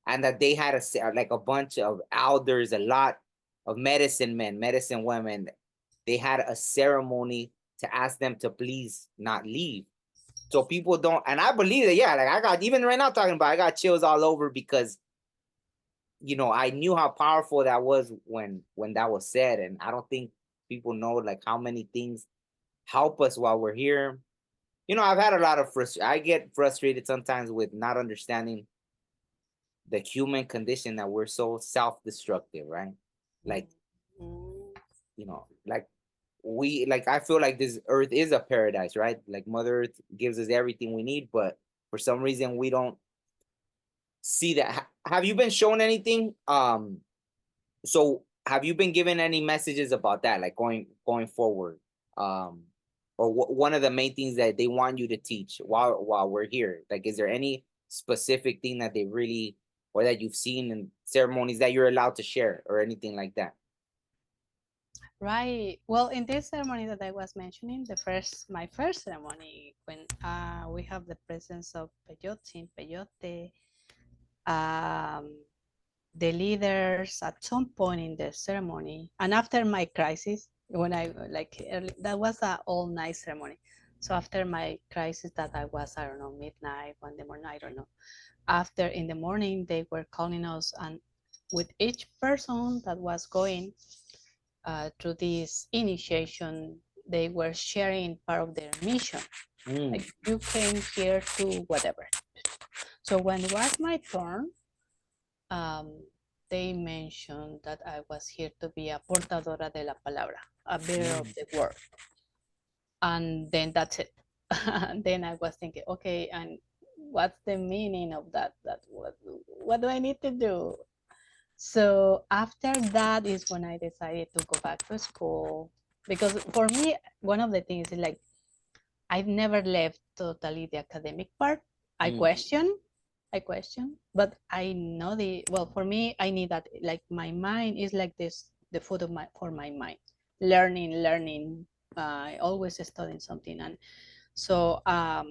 S2: and that they had like a bunch of elders, a lot of medicine men, medicine women. They had a ceremony to ask them to please not leave. So people don't, and I believe that, yeah, like I got, even right now talking about, I got chills all over because I knew how powerful that was when that was said, and I don't think people know like how many things help us while we're here. I've had a lot of I get frustrated sometimes with not understanding the human condition, that we're so self-destructive, right? Like,
S3: Mm.
S2: like I feel like this earth is a paradise, right? Like Mother Earth gives us everything we need, but for some reason we don't see that. Have you been shown anything? So have you been given any messages about that, like going forward? Um, or one of the main things that they want you to teach while we're here? Like, is there any specific thing that they really, or that you've seen in ceremonies that you're allowed to share, or anything like that?
S3: Right. Well, in this ceremony that I was mentioning, my first ceremony, when we have the presence of peyote, um, the leaders at some point in the ceremony, and after my crisis, when I like that was a all night ceremony. So after my crisis, that I was, I don't know, midnight, 1 in the morning, I don't know. After in the morning, they were calling us, and with each person that was going, through this initiation, they were sharing part of their mission. Like, you came here to whatever. So when it was my turn, they mentioned that I was here to be a portadora de la palabra, a bearer of the word. And then that's it. And then I was thinking, okay, and what's the meaning of that? What do I need to do? So after that is when I decided to go back to school, because for me, one of the things is like, I've never left totally the academic part. I question, but I know well, for me, I need that, like, my mind is like this, the food of for my mind, learning, always studying something. And so I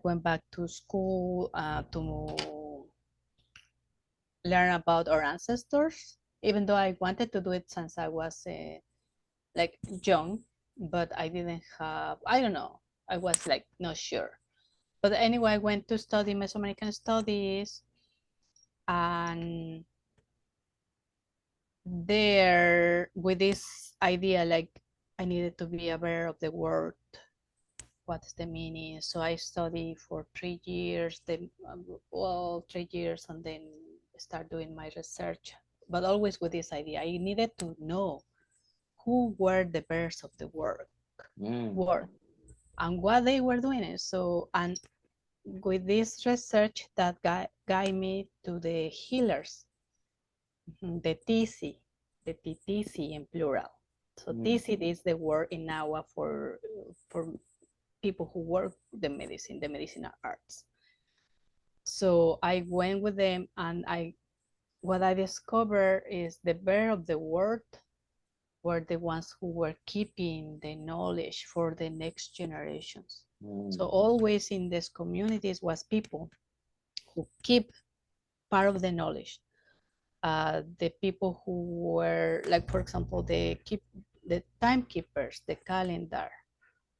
S3: went back to school to learn about our ancestors, even though I wanted to do it since I was like young, but I didn't have, I don't know, I was like not sure. But anyway, I went to study Mesoamerican studies, and there, with this idea, like, I needed to be aware of the word, what's the meaning. So I studied for 3 years, then 3 years, and then start doing my research, but always with this idea. I needed to know who were the bearers of the word, and what they were doing. So, and with this research, that guide me to the healers, the TC, the TTC in plural. So TC is the word in Nahuatl for people who work the medicinal arts. So I went with them, and what I discovered is the bearer of the word were the ones who were keeping the knowledge for the next generations. So always in these communities was people who keep part of the knowledge. The people who were, like, for example, the timekeepers, the calendar,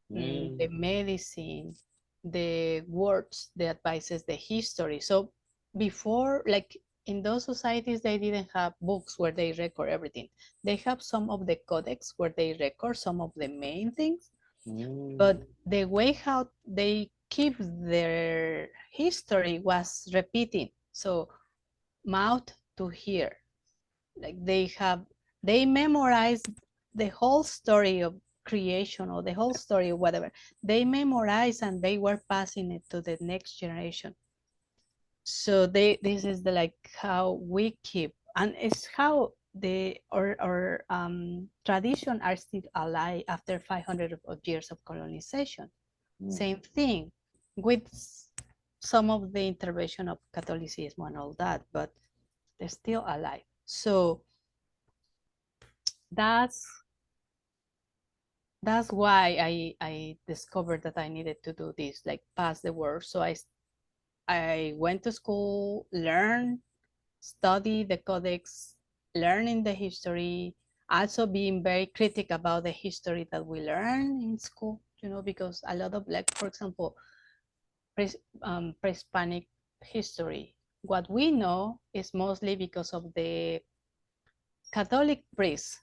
S3: the medicine, the words, the advices, the history. So before, like, in those societies, they didn't have books where they record everything. They have some of the codex where they record some of the main things, but the way how they keep their history was repeating. So mouth to ear, like they memorized the whole story of creation, or the whole story of whatever. They memorized, and they were passing it to the next generation. So this is the, like, how we keep, and it's how our tradition are still alive after 500 of years of colonization. Same thing with some of the intervention of Catholicism and all that, but they're still alive. So that's why I discovered that I needed to do this, like, pass the word. So I went to school, learn, study the codex, learning the history, also being very critical about the history that we learn in school, because a lot of, like, for example, pre-Hispanic history, what we know is mostly because of the Catholic priests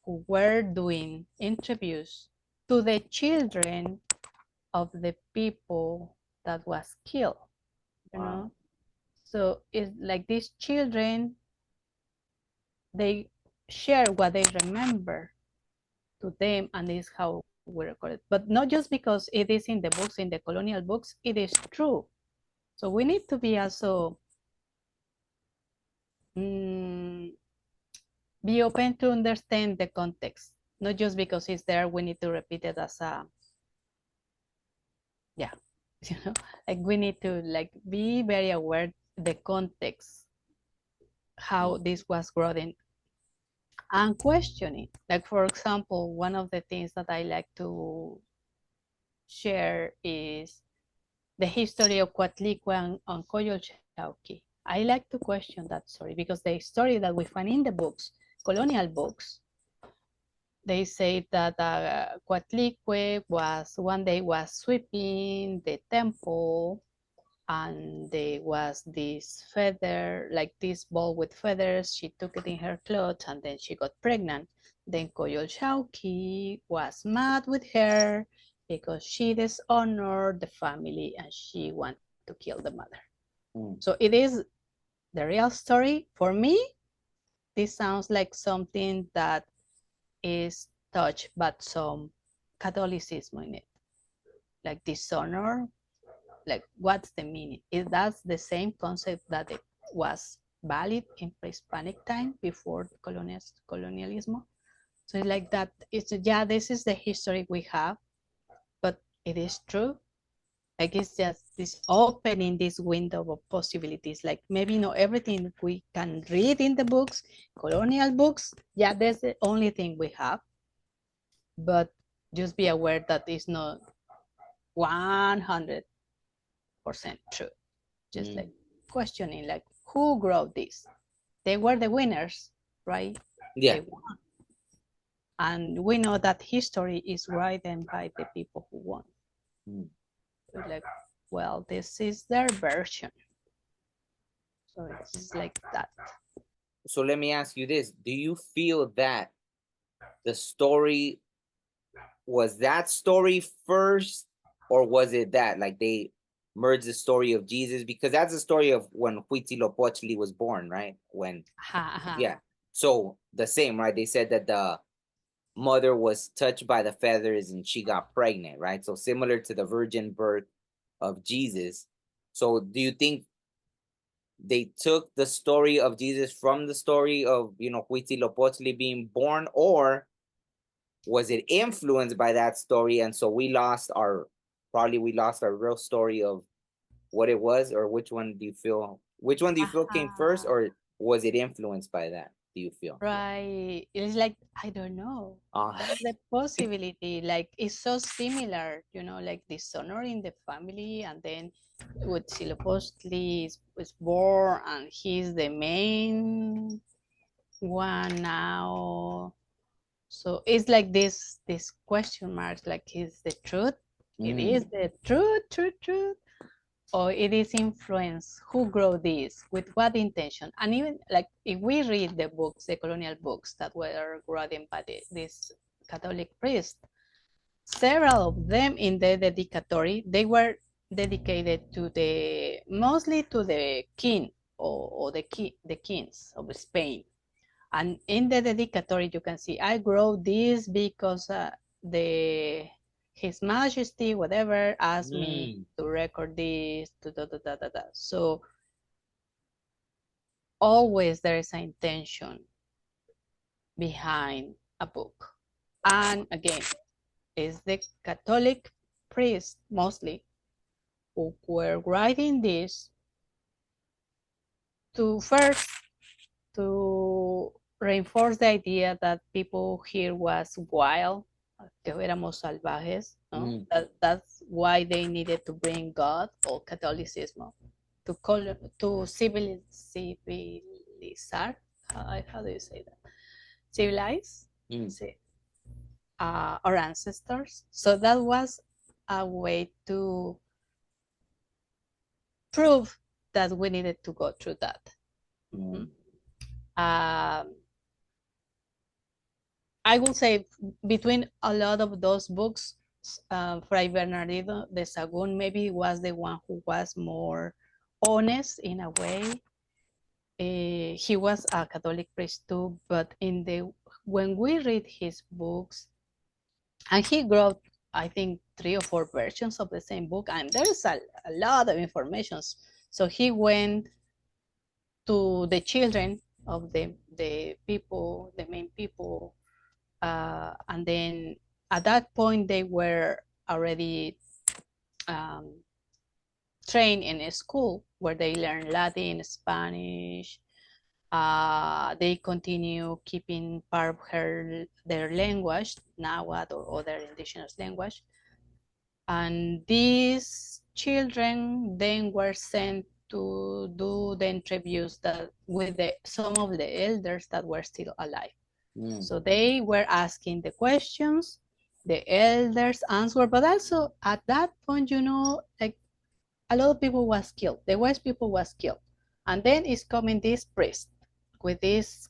S3: who were doing interviews to the children of the people that was killed, you know? So it's like these children, they share what they remember to them, and this is how we record it. But not just because it is in the books, in the colonial books, it is true. So we need to be also be open to understand the context, not just because it's there, we need to repeat it as a, like, we need to, like, be very aware the context, how this was grown, and questioning. Like, for example, one of the things that I like to share is the history of Coatlicue and Coyolxauhqui. I like to question that story, because the story that we find in the books, colonial books, they say that Coatlicue was one day sweeping the temple, and there was this feather, like this ball with feathers. She took it in her clothes, and then she got pregnant. Then Koyol Shauki was mad with her because she dishonored the family and she wanted to kill the mother. So it is the real story. For me, this sounds like something that is touched but some Catholicism in it, like dishonor. Like, what's the meaning? Is that the same concept that it was valid in pre-Hispanic time before colonialism? So it's like that. It's, yeah, this is the history we have, but it is true. Like, it's just this opening this window of possibilities. Like, maybe not everything we can read in the books, colonial books. Yeah, that's the only thing we have. But just be aware that it's not 100% true. Just like questioning, like, who wrote this? They were the winners, right?
S2: Yeah.
S3: They won. And we know that history is written by the people who won. So like, well, this is their version. So it's like that.
S2: So let me ask you this. Do you feel that the story was that story first, or was it that like they merged the story of Jesus? Because that's the story of when Huitzilopochtli was born, right? When yeah. So the same, right? They said that the mother was touched by the feathers and she got pregnant, right? So similar to the virgin birth of Jesus. So do you think they took the story of Jesus from the story of, you know, Huitzilopochtli being born, or was it influenced by that story? And so we lost our real story of what it was, or which one do you feel came first, or was it influenced by that? Do you feel?
S3: Right. It's like, I don't know. That's the possibility. Like, it's so similar, you know, like dishonor in the family, and then with Huitzilopochtli was born, and he's the main one now. So it's like this question marks, like, is the truth? It is the truth, or it is influence? Who grow this? With what intention? And even like, if we read the books, the colonial books that were written by this Catholic priest, several of them in the dedicatory, they were dedicated to mostly to the king, or the kings of Spain. And in the dedicatory, you can see, I grow this because His Majesty, whatever, asked me to record this, So always there is an intention behind a book. And again, it's the Catholic priests mostly who were writing this to reinforce the idea that people here was wild, que éramos salvajes, no? That's why they needed to bring God or Catholicism to civilizar. How do you say that? Civilize our ancestors. So that was a way to prove that we needed to go through that. I will say, between a lot of those books, Fray Bernardino de Sahagún maybe was the one who was more honest in a way. He was a Catholic priest too, but when we read his books, and he wrote, I think, 3 or 4 versions of the same book, and there's a lot of information. So he went to the children of the people, the main people, and then at that point they were already trained in a school where they learn Latin, Spanish. They continue keeping part of their language, Nahuatl or other indigenous language. And these children then were sent to do the interviews with some of the elders that were still alive. So they were asking the questions, the elders answered, but also at that point, like, a lot of people was killed. The wise people was killed. And then is coming this priest with these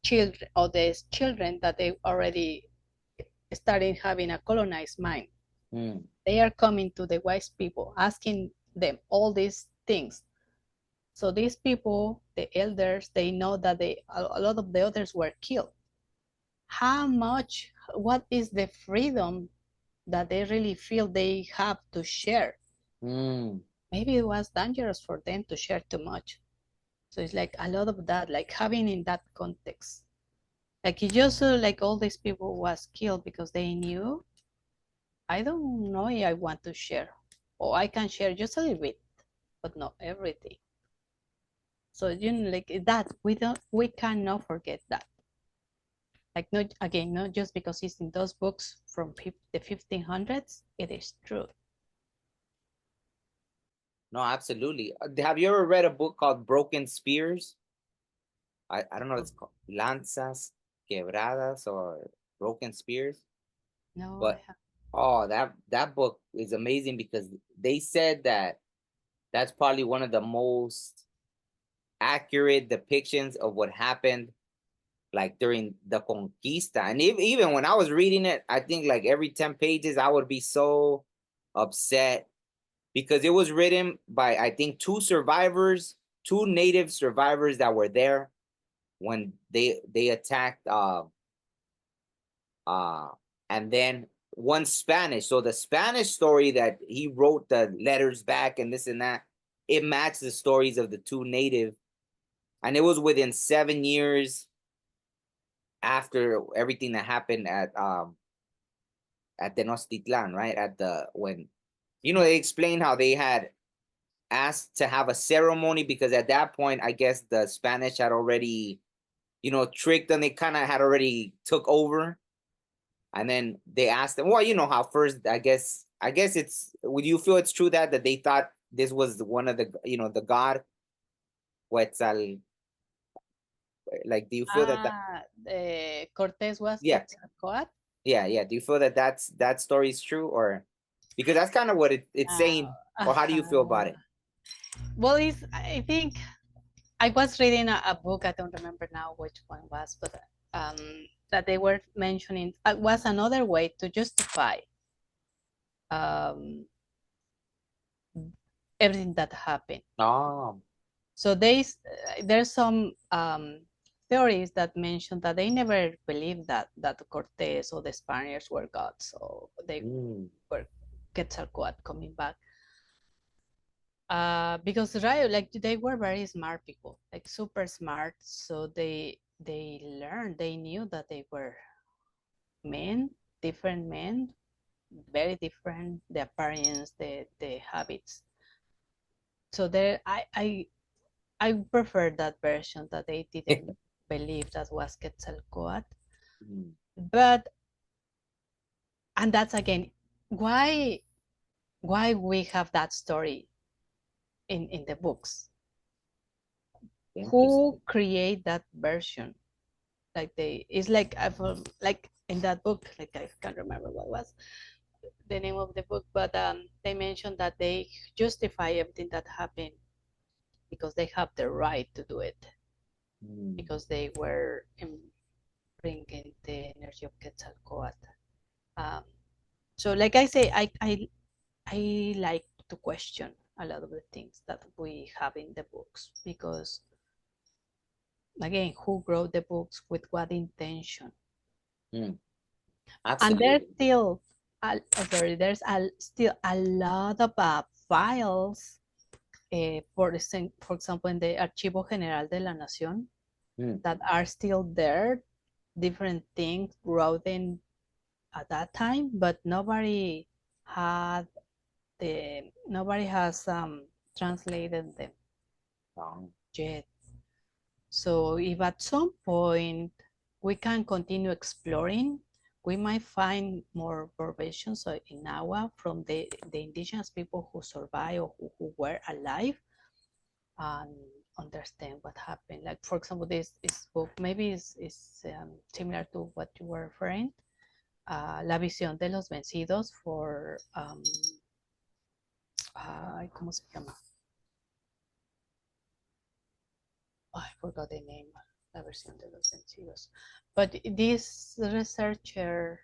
S3: children, or these children that they already started having a colonized mind. They are coming to the wise people, asking them all these things. So these people, the elders, they know that a lot of the others were killed. What is the freedom that they really feel they have to share? Maybe it was dangerous for them to share too much. So it's like a lot of that, like having in that context. Like it just like all these people was killed because they knew, I don't know if I want to share, or I can share just a little bit, but not everything. So like that, we cannot forget that. Like not just because it's in those books from the 1500s, it is true.
S2: No, absolutely. Have you ever read a book called Broken Spears? I don't know what it's called. Lanzas Quebradas or Broken Spears.
S3: No,
S2: but that book is amazing because they said that that's probably one of the most accurate depictions of what happened like during the conquista. And even when I was reading it, I think like every 10 pages I would be so upset because it was written by, I think, two native survivors that were there when they attacked and then one Spanish. So the Spanish story that he wrote the letters back and this and that, it matched the stories of the two native. And it was within 7 years after everything that happened at Tenochtitlan, right? When they explained how they had asked to have a ceremony because at that point, I guess the Spanish had already, tricked them. They kind of had already took over. And then they asked them, well, you know how first, I guess would you feel it's true that they thought this was one of the, the god Quetzal? Like, do you feel that
S3: Cortés was
S2: yeah.
S3: Quetzalcoatl?
S2: Yeah. Do you feel that story is true, or because that's kind of what it's saying, or how do you feel about it?
S3: Well, I think I was reading a book. I don't remember now which one was, but that they were mentioning was another way to justify everything that happened.
S2: Oh.
S3: So there's some theories that mention that they never believed that Cortés or the Spaniards were gods, so they were Quetzalcoatl coming back. Because right, like they were very smart people, like super smart. So they learned, they knew that they were different men, very different, the appearance, the habits. So there, I prefer that version that they didn't believe that was Quetzalcoatl. But and that's again why we have that story in the books. Who create that version? Like it's like like in that book, like I can't remember what was the name of the book, but they mentioned that they justify everything that happened because they have the right to do it, because they were bringing the energy of Quetzalcoatl. So like I say, I like to question a lot of the things that we have in the books, because again, who wrote the books, with what intention? And there's still still a lot of files, for example, in the Archivo General de la Nación, that are still there, different things written at that time, but nobody has translated them yet. So if at some point we can continue exploring, we might find more versions in Nahuatl from the indigenous people who survived or who were alive, and understand what happened. Like, for example, this book maybe is similar to what you were referring, La Visión de los Vencidos, for Ay, ¿cómo se llama? I forgot the name. La versión de los sencillos. But this researcher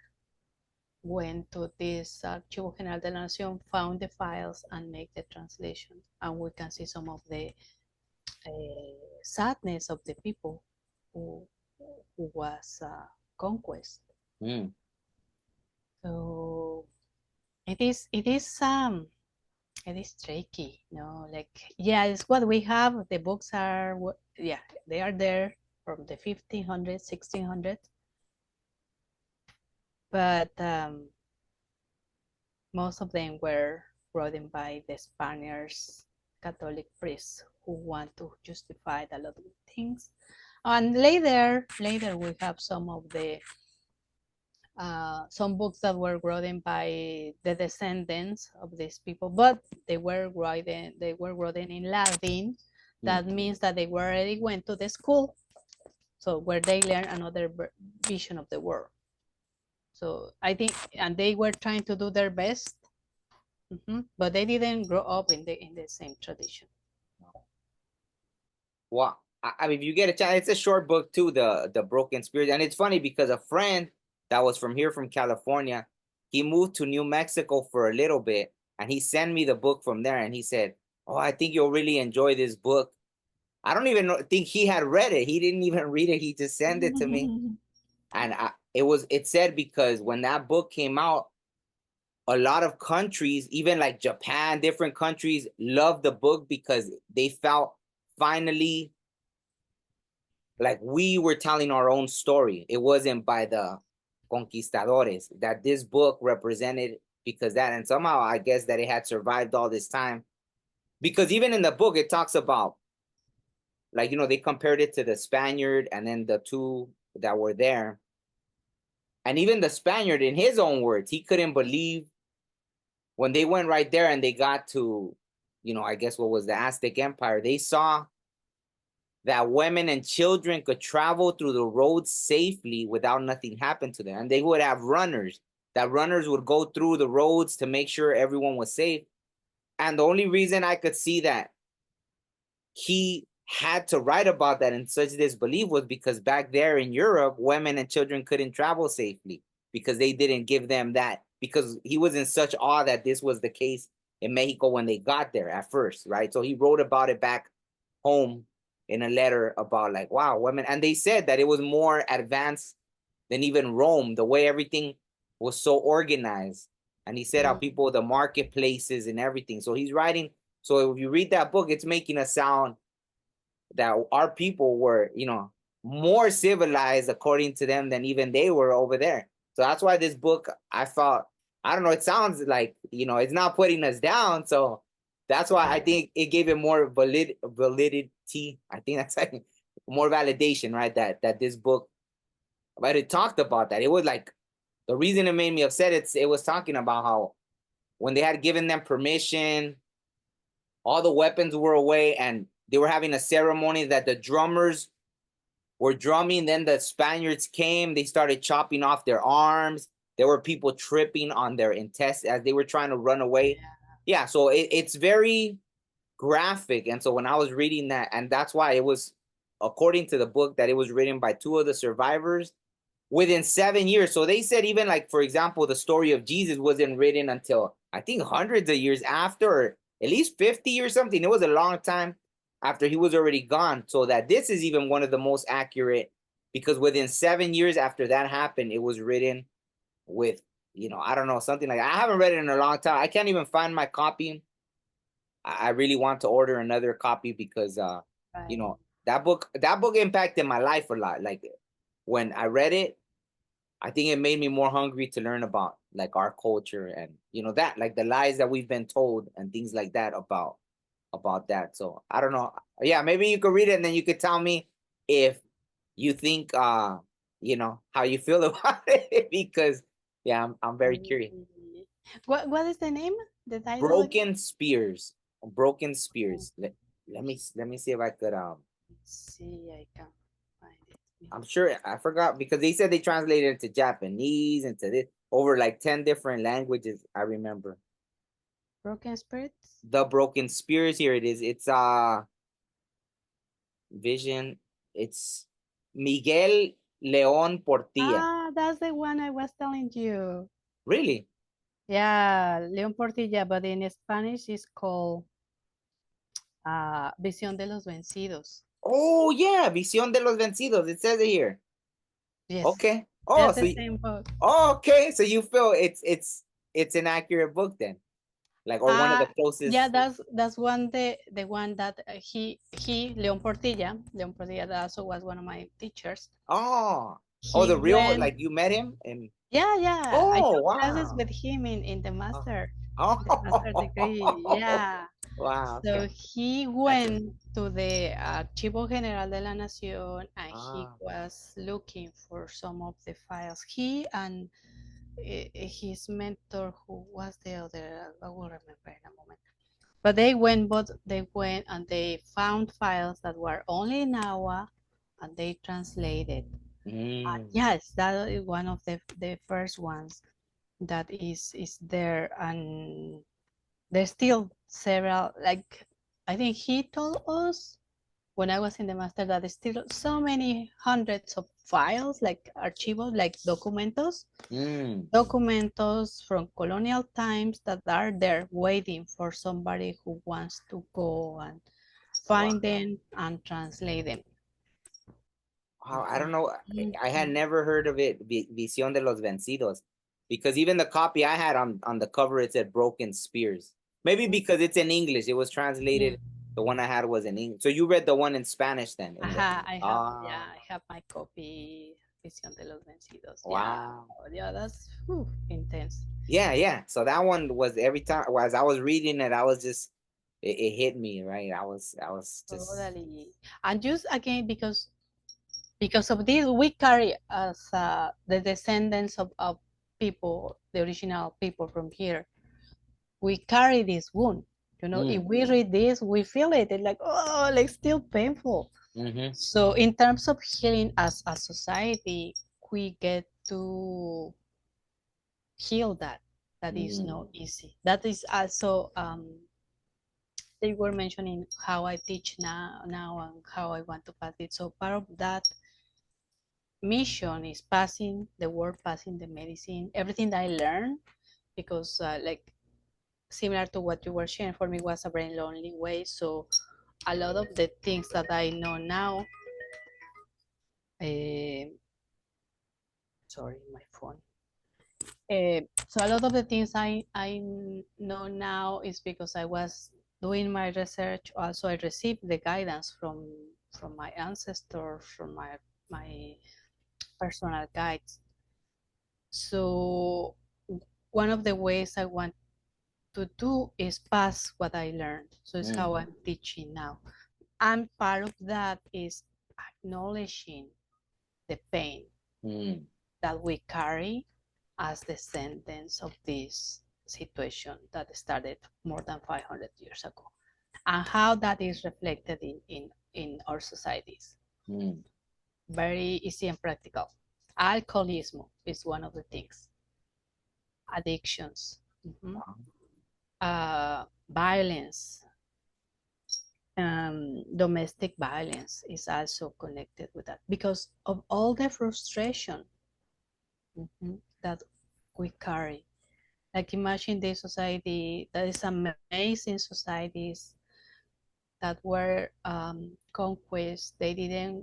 S3: went to this Archivo General de la Nación, found the files, and make the translation. And we can see some of the sadness of the people who was conquest.
S2: Mm.
S3: So it is tricky, like, yeah, it's what we have. The books are, yeah, they are there from the 1500s, 1600s, but most of them were written by the Spaniards, Catholic priests who want to justify a lot of things. And later we have some of the some books that were written by the descendants of these people, but they were written in Latin. That means that they already went to the school, so where they learn another vision of the world. So I think, and they were trying to do their best, but they didn't grow up in the same tradition.
S2: Well, I mean, if you get a chance, it's a short book too, the Broken Spirit. And it's funny because a friend that was from California, he moved to New Mexico for a little bit, and he sent me the book from there, and he said, "Oh, I think you'll really enjoy this book." I don't even think he had read it. He didn't even read it. He just sent it to me, and it said because when that book came out, a lot of countries, even like Japan, different countries, loved the book because they felt finally like we were telling our own story. It wasn't by the conquistadores, that this book represented, because that, and somehow I guess that it had survived all this time. Because even in the book, it talks about, like, they compared it to the Spaniard and then the two that were there. And even the Spaniard, in his own words, he couldn't believe when they went right there and they got to, I guess what was the Aztec Empire, they saw that women and children could travel through the roads safely without nothing happened to them. And they would have runners, that runners would go through the roads to make sure everyone was safe. And the only reason I could see that he had to write about that in such disbelief was because back there in Europe, women and children couldn't travel safely because they didn't give them that, because he was in such awe that this was the case in Mexico when they got there at first, right? So he wrote about it back home in a letter about, like, wow, women. And they said that it was more advanced than even Rome, the way everything was so organized. And he said how people, the marketplaces and everything. So he's writing. So if you read that book, it's making a sound that our people were, more civilized according to them than even they were over there. So that's why this book, I thought, I don't know, it sounds like, it's not putting us down. So that's why I think it gave it more validity. I think that's like more validation, right? That this book, but it talked about that. It was like, the reason it made me upset, it was talking about how when they had given them permission, all the weapons were away, and they were having a ceremony that the drummers were drumming. Then the Spaniards came, they started chopping off their arms. There were people tripping on their intestines as they were trying to run away. Yeah, so it's very graphic. And so when I was reading that, and that's why it was, according to the book, that it was written by two of the survivors within 7 years. So they said, even like, for example, the story of Jesus wasn't written until I think hundreds of years after, or at least 50 or something. It was a long time after he was already gone. So that this is even one of the most accurate, because within 7 years after that happened, it was written with, I don't know, something like, I haven't read it in a long time. I can't even find my copy. I really want to order another copy because, that book impacted my life a lot. Like, when I read it, I think it made me more hungry to learn about, like, our culture and, that, like, the lies that we've been told and things like that about that. So I don't know. Yeah, maybe you could read it and then you could tell me if you think, how you feel about it, because yeah, I'm very curious.
S3: What is the name? The title?
S2: Broken Spears. Broken Spears. Let me see if I could
S3: see, I can find it.
S2: I'm sure I forgot, because they said they translated it to Japanese and to this over like 10 different languages, I remember.
S3: Broken spirits?
S2: The broken spirits. Here it is. It's vision. It's Miguel León Portilla.
S3: Ah, that's the one I was telling you.
S2: Really?
S3: Yeah, León Portilla, but in Spanish it's called Visión de los Vencidos.
S2: Oh yeah, Visión de los Vencidos. It says it here.
S3: Yes.
S2: Okay. Oh,
S3: That's
S2: so
S3: the same book.
S2: okay. So you feel it's an accurate book then, like, or one of the closest.
S3: Yeah, that's one the one that he León Portilla that also was one of my teachers.
S2: Oh,
S3: He
S2: the real
S3: went-
S2: like you met him and
S3: Yeah, I
S2: oh
S3: took classes
S2: wow.
S3: with him in the master,
S2: Oh
S3: the master degree. Yeah.
S2: wow.
S3: So
S2: Okay.
S3: he went to the Archivo General de la Nación and he
S2: Ah.
S3: was looking for some of the files. He and his mentor, who was the other, I will remember in a moment. But they went and they found files that were only in Nahuatl and they translated. Yes, that is one of the first ones that is there, and there's still several, like I think he told us when I was in the master that there's still so many hundreds of files, like archivos, like documentos from colonial times that are there waiting for somebody who wants to go and find them and translate them.
S2: I don't know. I had never heard of it, Visión de los Vencidos, because even the copy I had on the cover, it said Broken Spears. Maybe because it's in English, it was translated. The one I had was in English. So you read the one in Spanish then?
S3: I have my copy, Visión de los Vencidos.
S2: Wow.
S3: Yeah, that's intense.
S2: Yeah. So that one was every time as I was reading it, I was just it hit me, right? I was just
S3: totally. And just again because of this, we carry as the descendants of people, the original people from here. We carry this wound. If we read this, we feel it. It's like, oh, like still painful. So in terms of healing as a society, we get to heal that. That is not easy. That is also they were mentioning how I teach now and how I want to pass it. So part of that mission is passing the word, passing the medicine, everything that I learned, because like similar to what you were sharing, for me was a very lonely way. So a lot of the things that I know now, sorry, my phone. So a lot of the things I know now is because I was doing my research. Also, I received the guidance from my ancestors, from my personal guides. So one of the ways I want to do is pass what I learned. So it's how I'm teaching now. And part of that is acknowledging the pain that we carry as descendants of this situation that started more than 500 years ago, and how that is reflected in our societies. Very easy and practical. Alcoholism is one of the things. Addictions. Violence. Domestic violence is also connected with that because of all the frustration that we carry. Like imagine the society that is amazing societies that were conquest, they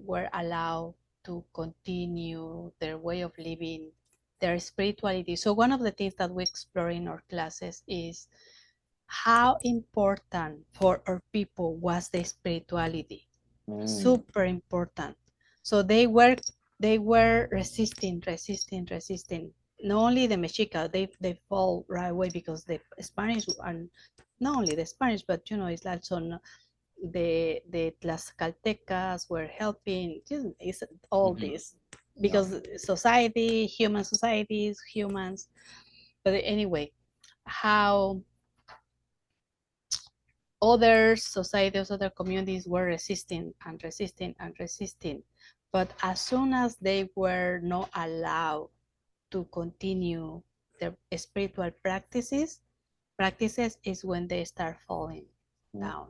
S3: were allowed to continue their way of living, their spirituality. So one of the things that we explore in our classes is how important for our people was the spirituality. Super important. So they were resisting. Not only the Mexica, they fall right away because the Spanish, and not only the Spanish, but it's also the Tlaxcaltecas were helping. It's all this because society, human societies, humans. But anyway, how other societies, other communities were resisting. But as soon as they were not allowed to continue their spiritual practices, practices is when they start falling down.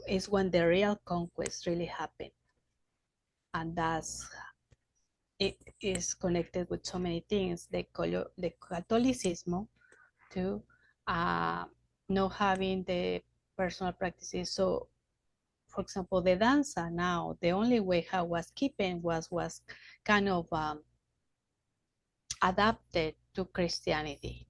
S3: Is when the real conquest really happen. And that's, it is connected with so many things. The Catholicism to not having the personal practices. So, for example, the danza now, the only way how was keeping was kind of adapted to Christianity.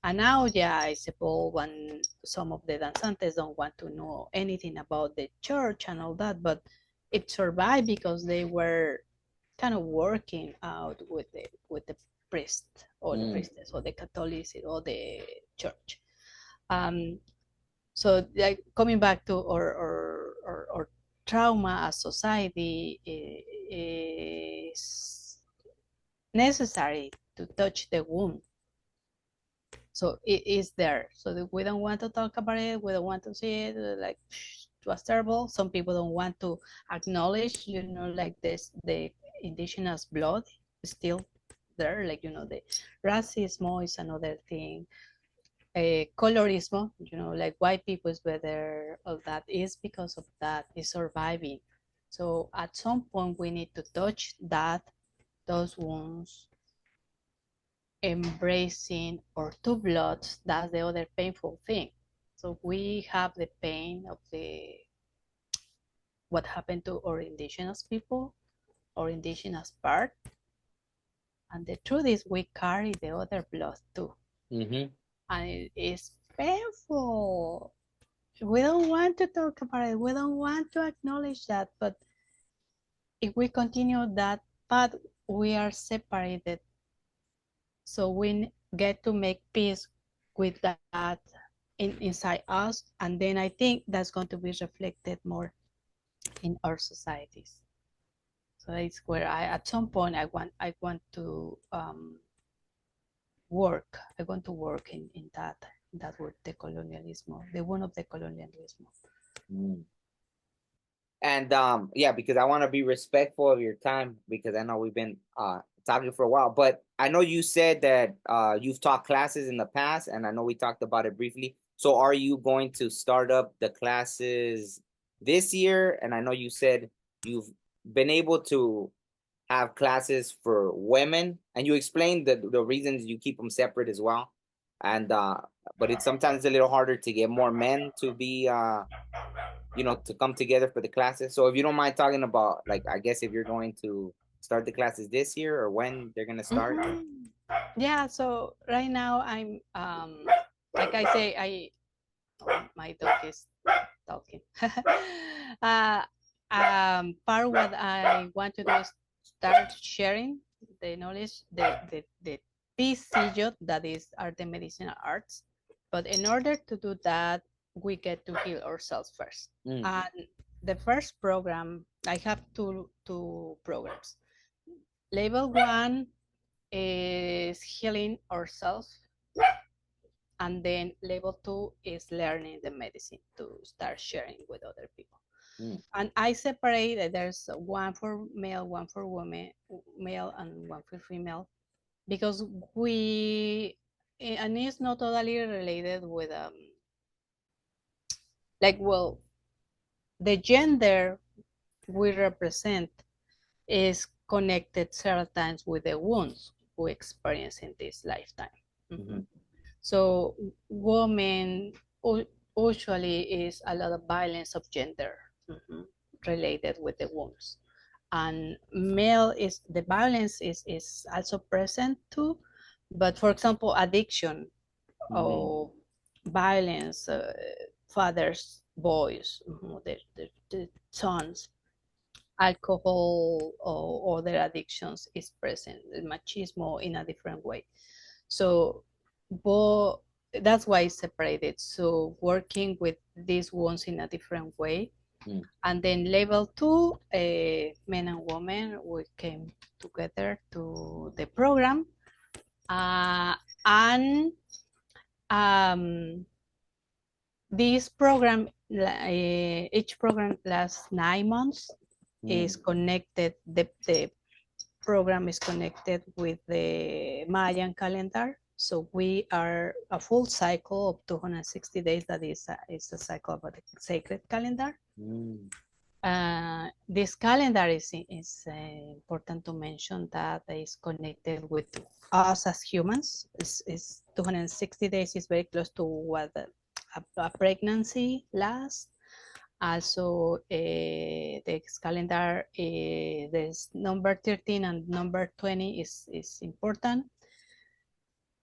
S3: And now, yeah, I suppose when some of the danzantes don't want to know anything about the church and all that, but it survived because they were kind of working out with the priest or the priestess or the Catholicism or the church. So like coming back to or trauma as society is necessary to touch the wound. So it is there. So we don't want to talk about it. We don't want to see it like it was terrible. Some people don't want to acknowledge, like this, the indigenous blood is still there. Like, the racism is another thing. Colorismo, like white people is better. All that is because of that is surviving. So at some point we need to touch those wounds, embracing our two bloods. That's the other painful thing. So we have the pain of what happened to our indigenous people, our indigenous part, and the truth is we carry the other blood too. And it is painful. We don't want to talk about it. We don't want to acknowledge that. But if we continue that path, we are separated. So we get to make peace with that inside us. And then I think that's going to be reflected more in our societies. So it's where at some point I want to work. I want to work in that word, the colonialism, the one of the colonialism.
S2: And yeah, because I want to be respectful of your time, because I know we've been talking for a while, but I know you said that you've taught classes in the past, and I know we talked about it briefly. So are you going to start up the classes this year? And I know you said you've been able to have classes for women, and you explained the reasons you keep them separate as well. And but it's sometimes a little harder to get more men to be to come together for the classes. So if you don't mind talking about, like, I guess if you're going to start the classes this year or when they're gonna start.
S3: Yeah, so right now I'm like I say, my dog is talking. Part of what I want to do is start sharing the knowledge, the PCJ, that are the medicinal arts. But in order to do that, we get to heal ourselves first. And the first program, I have two programs. Level 1 is healing ourselves, and then level 2 is learning the medicine to start sharing with other people. And I separate, there's one for male, one for women, male, and one for female, because and it's not totally related with the gender we represent is connected several times with the wounds we experience in this lifetime. So women usually is a lot of violence of gender related with the wounds, and male is the violence is also present too, but for example addiction or violence, fathers, boys, the sons, alcohol or other addictions is present, machismo in a different way. So that's why it's separated. So working with these ones in a different way. And then level 2, men and women, we came together to the program. And this program, each program lasts 9 months, is connected, the program is connected with the Mayan calendar. So we are a full cycle of 260 days. That is a cycle of the sacred calendar. This calendar is important to mention that is connected with us as humans. Is 260 days is very close to what a pregnancy lasts. Also, this calendar, there's number 13 and number 20 is important.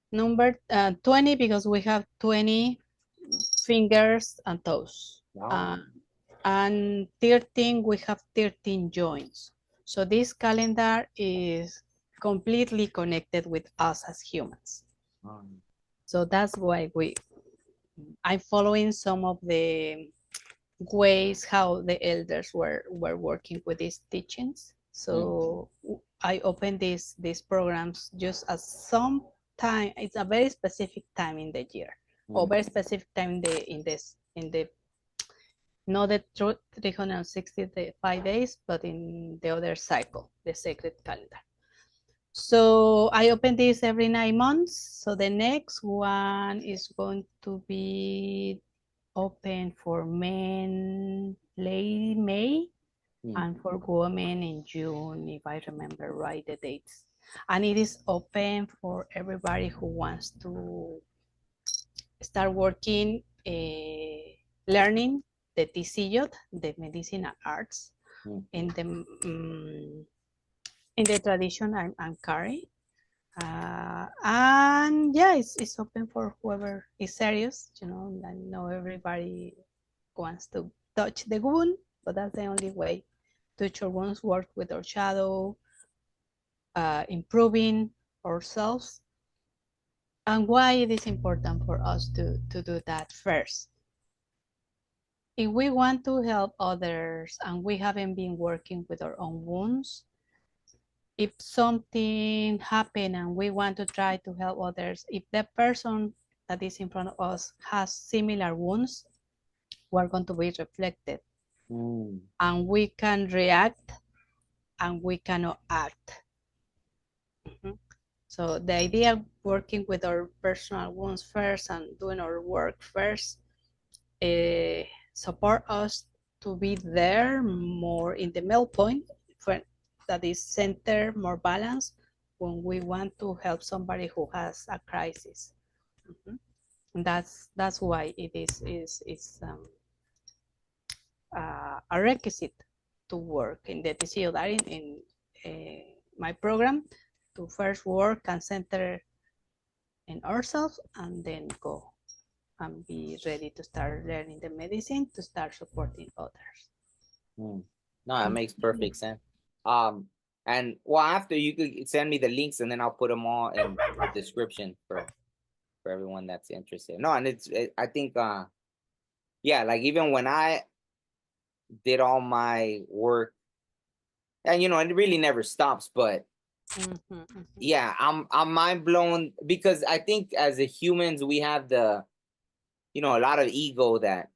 S3: Number 20 because we have 20 fingers and toes.
S2: Wow.
S3: And 13, we have 13 joints. So this calendar is completely connected with us as humans. So that's why I'm following some of the ways how the elders were working with these teachings. So I opened these programs just as some time. It's a very specific time in the year, or very specific time in the not the 365 days, but in the other cycle, the sacred calendar. So I open this every 9 months. So the next one is going to be open for men late May and for women in June, if I remember right the dates. And it is open for everybody who wants to start working, learning the TCJ, the medicinal arts, in the tradition I'm carrying. And yeah, it's open for whoever is serious. I know everybody wants to touch the wound, but that's the only way. Touch your wounds, work with our shadow, improving ourselves. And why it is important for us to do that first. If we want to help others and we haven't been working with our own wounds, if something happened and we want to try to help others, if the person that is in front of us has similar wounds, we're going to be reflected. And we can react and we cannot act. So the idea of working with our personal wounds first and doing our work first support us to be there more in the middle point, that is center, more balanced when we want to help somebody who has a crisis. And that's why it is a requisite to work in the TCO in my program, to first work and center in ourselves and then go and be ready to start learning the medicine to start supporting others.
S2: No, that makes perfect sense. And well, after you could send me the links and then I'll put them all in the description for everyone that's interested. No, and I think yeah, like even when I did all my work, and it really never stops, but yeah, I'm mind blown because I think as a humans we have a lot of ego that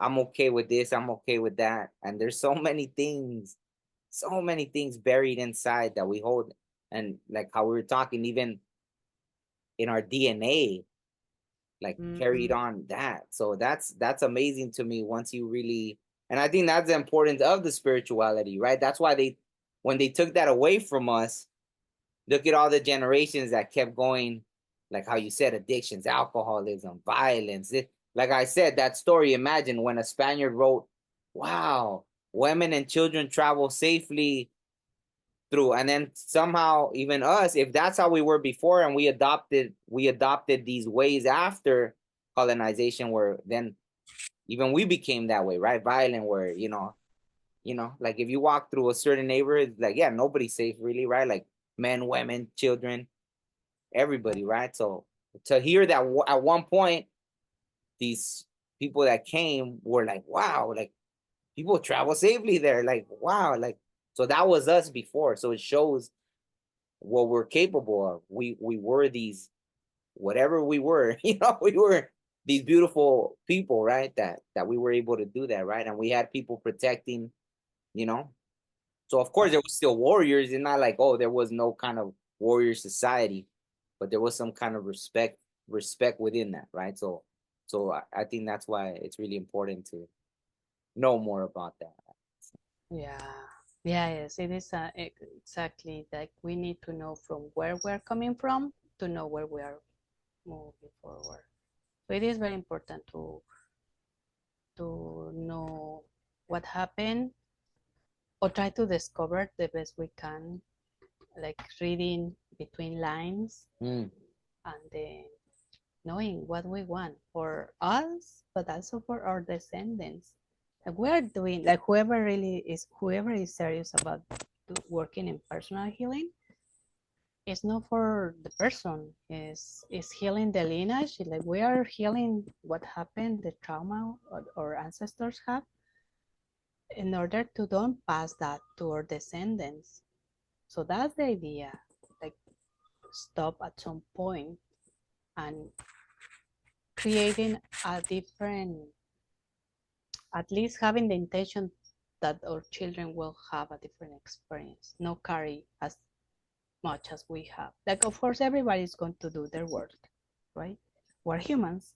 S2: I'm okay with this, I'm okay with that, and there's so many things buried inside that we hold, and like how we were talking, even in our DNA, like carried on that. So that's amazing to me once you really, and I think that's the importance of the spirituality, right? That's why when they took that away from us, look at all the generations that kept going, like how you said, addictions, alcoholism, violence. Like I said, that story, imagine when a Spaniard wrote, wow, women and children travel safely through, and then somehow even us, if that's how we were before and we adopted these ways after colonization, where then even we became that way, right? Violent, where like if you walk through a certain neighborhood, like, yeah, nobody's safe really, right? Like men, women, children, everybody, right? So to hear that at one point these people that came were like, wow, like people travel safely there, like, wow, like, so that was us before. So it shows what we're capable of. We were these, whatever we were, we were these beautiful people, right? That we were able to do that, right? And we had people protecting, So of course there was still warriors. It's not like, oh, there was no kind of warrior society, but there was some kind of respect within that, right? So I think that's why it's really important to know more about that.
S3: Yes, it is exactly like we need to know from where we're coming from to know where we are moving forward. So it is very important to know what happened or try to discover the best we can, like reading between lines and then knowing what we want for us, but also for our descendants. Like we're doing, like whoever is serious about working in personal healing, it's not for the person, is healing the lineage. Like we are healing what happened, the trauma our ancestors have, in order to don't pass that to our descendants. So that's the idea. Like stop at some point and creating a different, at least having the intention that our children will have a different experience, not carry as much as we have. Like, of course, everybody's going to do their work, right? We're humans,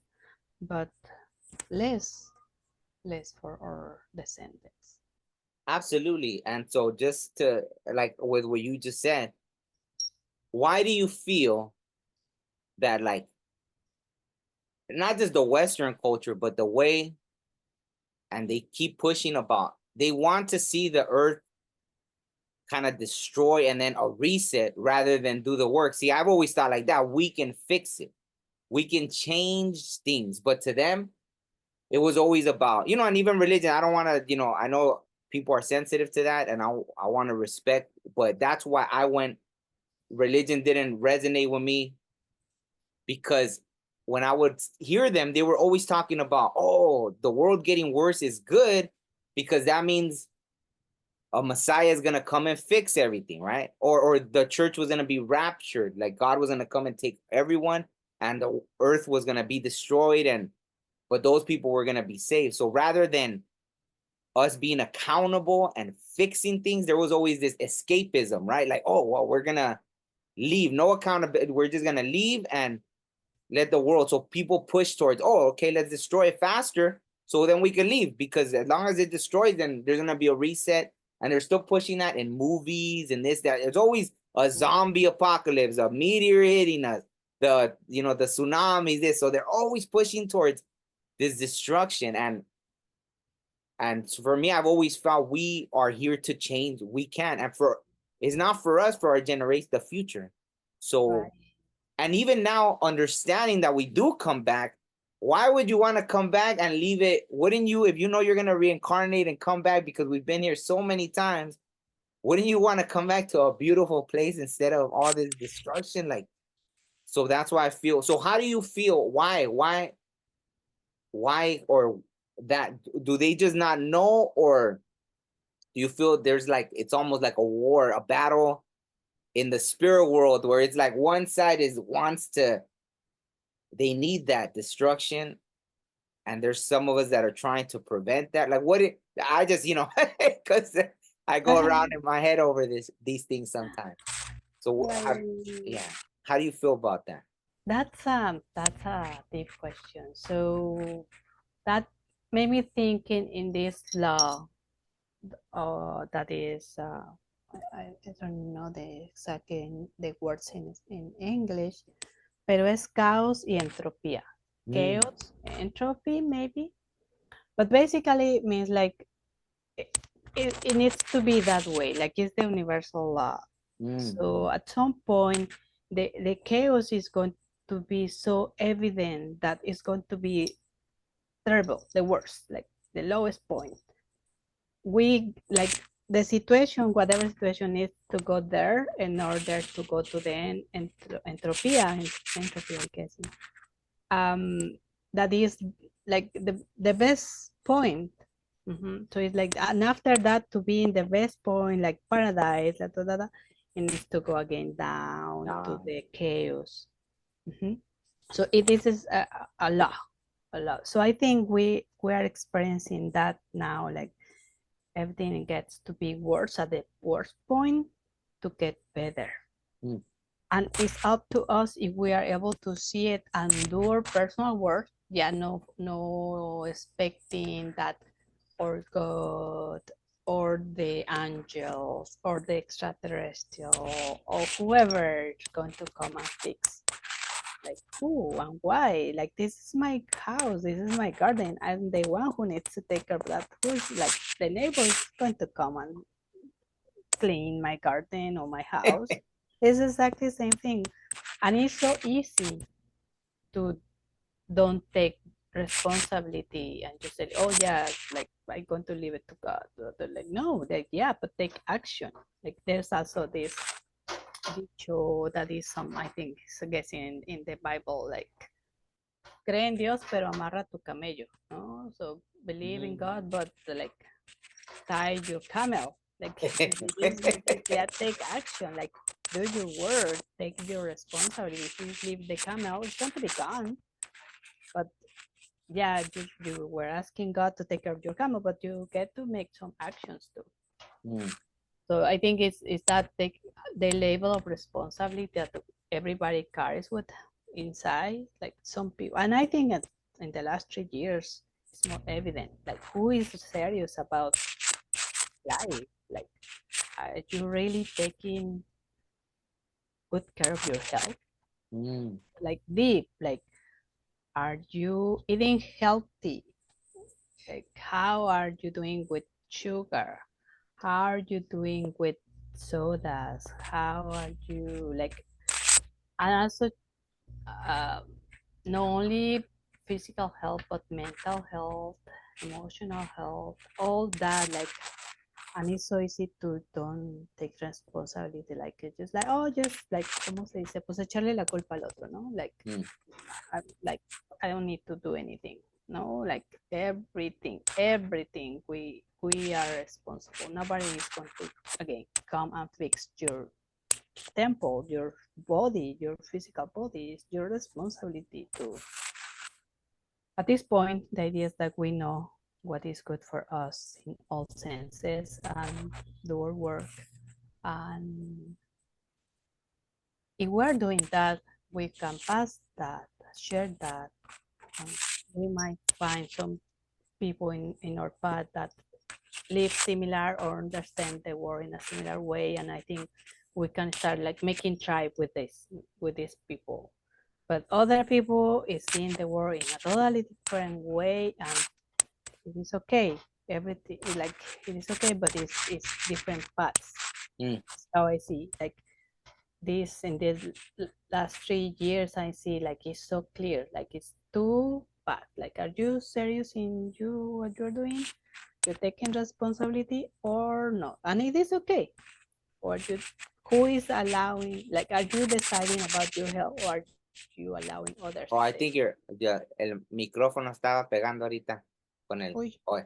S3: but less for our descendants.
S2: Absolutely. And so just to like with what you just said, why do you feel that like not just the Western culture, but the way, and they keep pushing about, they want to see the earth kind of destroy and then a reset rather than do the work. See, I've always thought like that. We can fix it. We can change things. But to them, it was always about, and even religion, I don't want to, I know people are sensitive to that and I want to respect, but that's why religion didn't resonate with me, because when I would hear them, they were always talking about, oh, the world getting worse is good because that means a Messiah is going to come and fix everything, right? Or the church was going to be raptured, like God was going to come and take everyone and the earth was going to be destroyed, but those people were going to be saved. So rather than us being accountable and fixing things, there was always this escapism, right? Like, oh, well, we're going to leave, no accountability. We're just going to leave and let the world. So people push towards, oh, okay, let's destroy it faster so then we can leave, because as long as it destroys, then there's going to be a reset. And they're still pushing that in movies and this, that. There's always a zombie apocalypse, a meteor hitting us, the tsunamis, this. So they're always pushing towards this destruction. And for me, I've always felt we are here to change. We can. And it's not for us, for our generation, the future. So, right. And even now, understanding that we do come back, why would you want to come back and leave it? Wouldn't you, if you know you're going to reincarnate and come back because we've been here so many times, wouldn't you want to come back to a beautiful place instead of all this destruction? Like, so that's why I feel. So how do you feel? Why, or that, do they just not know? Or do you feel there's like, it's almost like a war, a battle in the spirit world where it's like one side they need that destruction, and there's some of us that are trying to prevent that. Like I just, because I go around in my head over these things sometimes. So how do you feel about that?
S3: That's a deep question. So that made me thinking in this law that is I don't know the words in English, pero es caos y entropía. Chaos, entropy maybe, but basically it means like it needs to be that way, like it's the universal law. So at some point the chaos is going to be so evident that it's going to be terrible, the worst, like the lowest point. We like the situation, whatever situation needs to go there in order to go to the entropy, I guess. That is like the best point. So it's like, and after that, to be in the best point, like paradise, it needs to go again down to the chaos. So this is a lot. So I think we are experiencing that now, like everything gets to be worse at the worst point to get better. And it's up to us if we are able to see it and do our personal work. Yeah, no expecting that or God or the angels or the extraterrestrial or whoever is going to come and fix. Like who and why? Like this is my house, this is my garden. I'm the one who needs to take care of that. Who's like the neighbor is going to come and clean my garden or my house. It's exactly the same thing. And it's so easy to don't take responsibility and just say, oh yeah, like I'm going to leave it to God. Like, no, like yeah, but take action. Like there's also this dicho that is I think it's guessing in the Bible, like cree en Dios pero amarra tu camello, no? So believe in God, but like tie your camel. Like yeah, take action. Like do your work, take your responsibility. If you leave the camel, it's going to be gone. But yeah, you were asking God to take care of your camel, but you get to make some actions too. So I think it's that the level of responsibility that everybody carries with inside, like some people. And I think in the last 3 years, it's more evident. Like who is serious about life? Like are you really taking good care of your health? Like deep, like are you eating healthy? Like how are you doing with sugar? How are you doing with sodas? How are you like, and also not only physical health but mental health, emotional health, all that, like, and it's so easy to don't take responsibility, like it's just like, oh, just like, ¿cómo se dice? Pues echarle la culpa al otro, ¿no? Like, like I don't need to do anything, no? Like everything we are responsible. Nobody is going to again come and fix your temple, your body, your physical body. Is your responsibility to. At this point, the idea is that we know what is good for us in all senses and do our work. And if we're doing that, we can pass that, share that. We might find some people in our path that live similar or understand the world in a similar way. And I think we can start like making tribe with these people. But other people is seeing the world in a totally different way, and it is okay. Everything like it is okay, but it's different paths. That's how I see like this in the last 3 years. I see like it's so clear, like it's two paths. Like, are you serious in what you're doing? You're taking responsibility or not, and it is okay. Or who is allowing? Like, are you deciding about your health, or are you allowing others?
S2: Oh, I think el micrófono estaba pegando ahorita con el. Oh,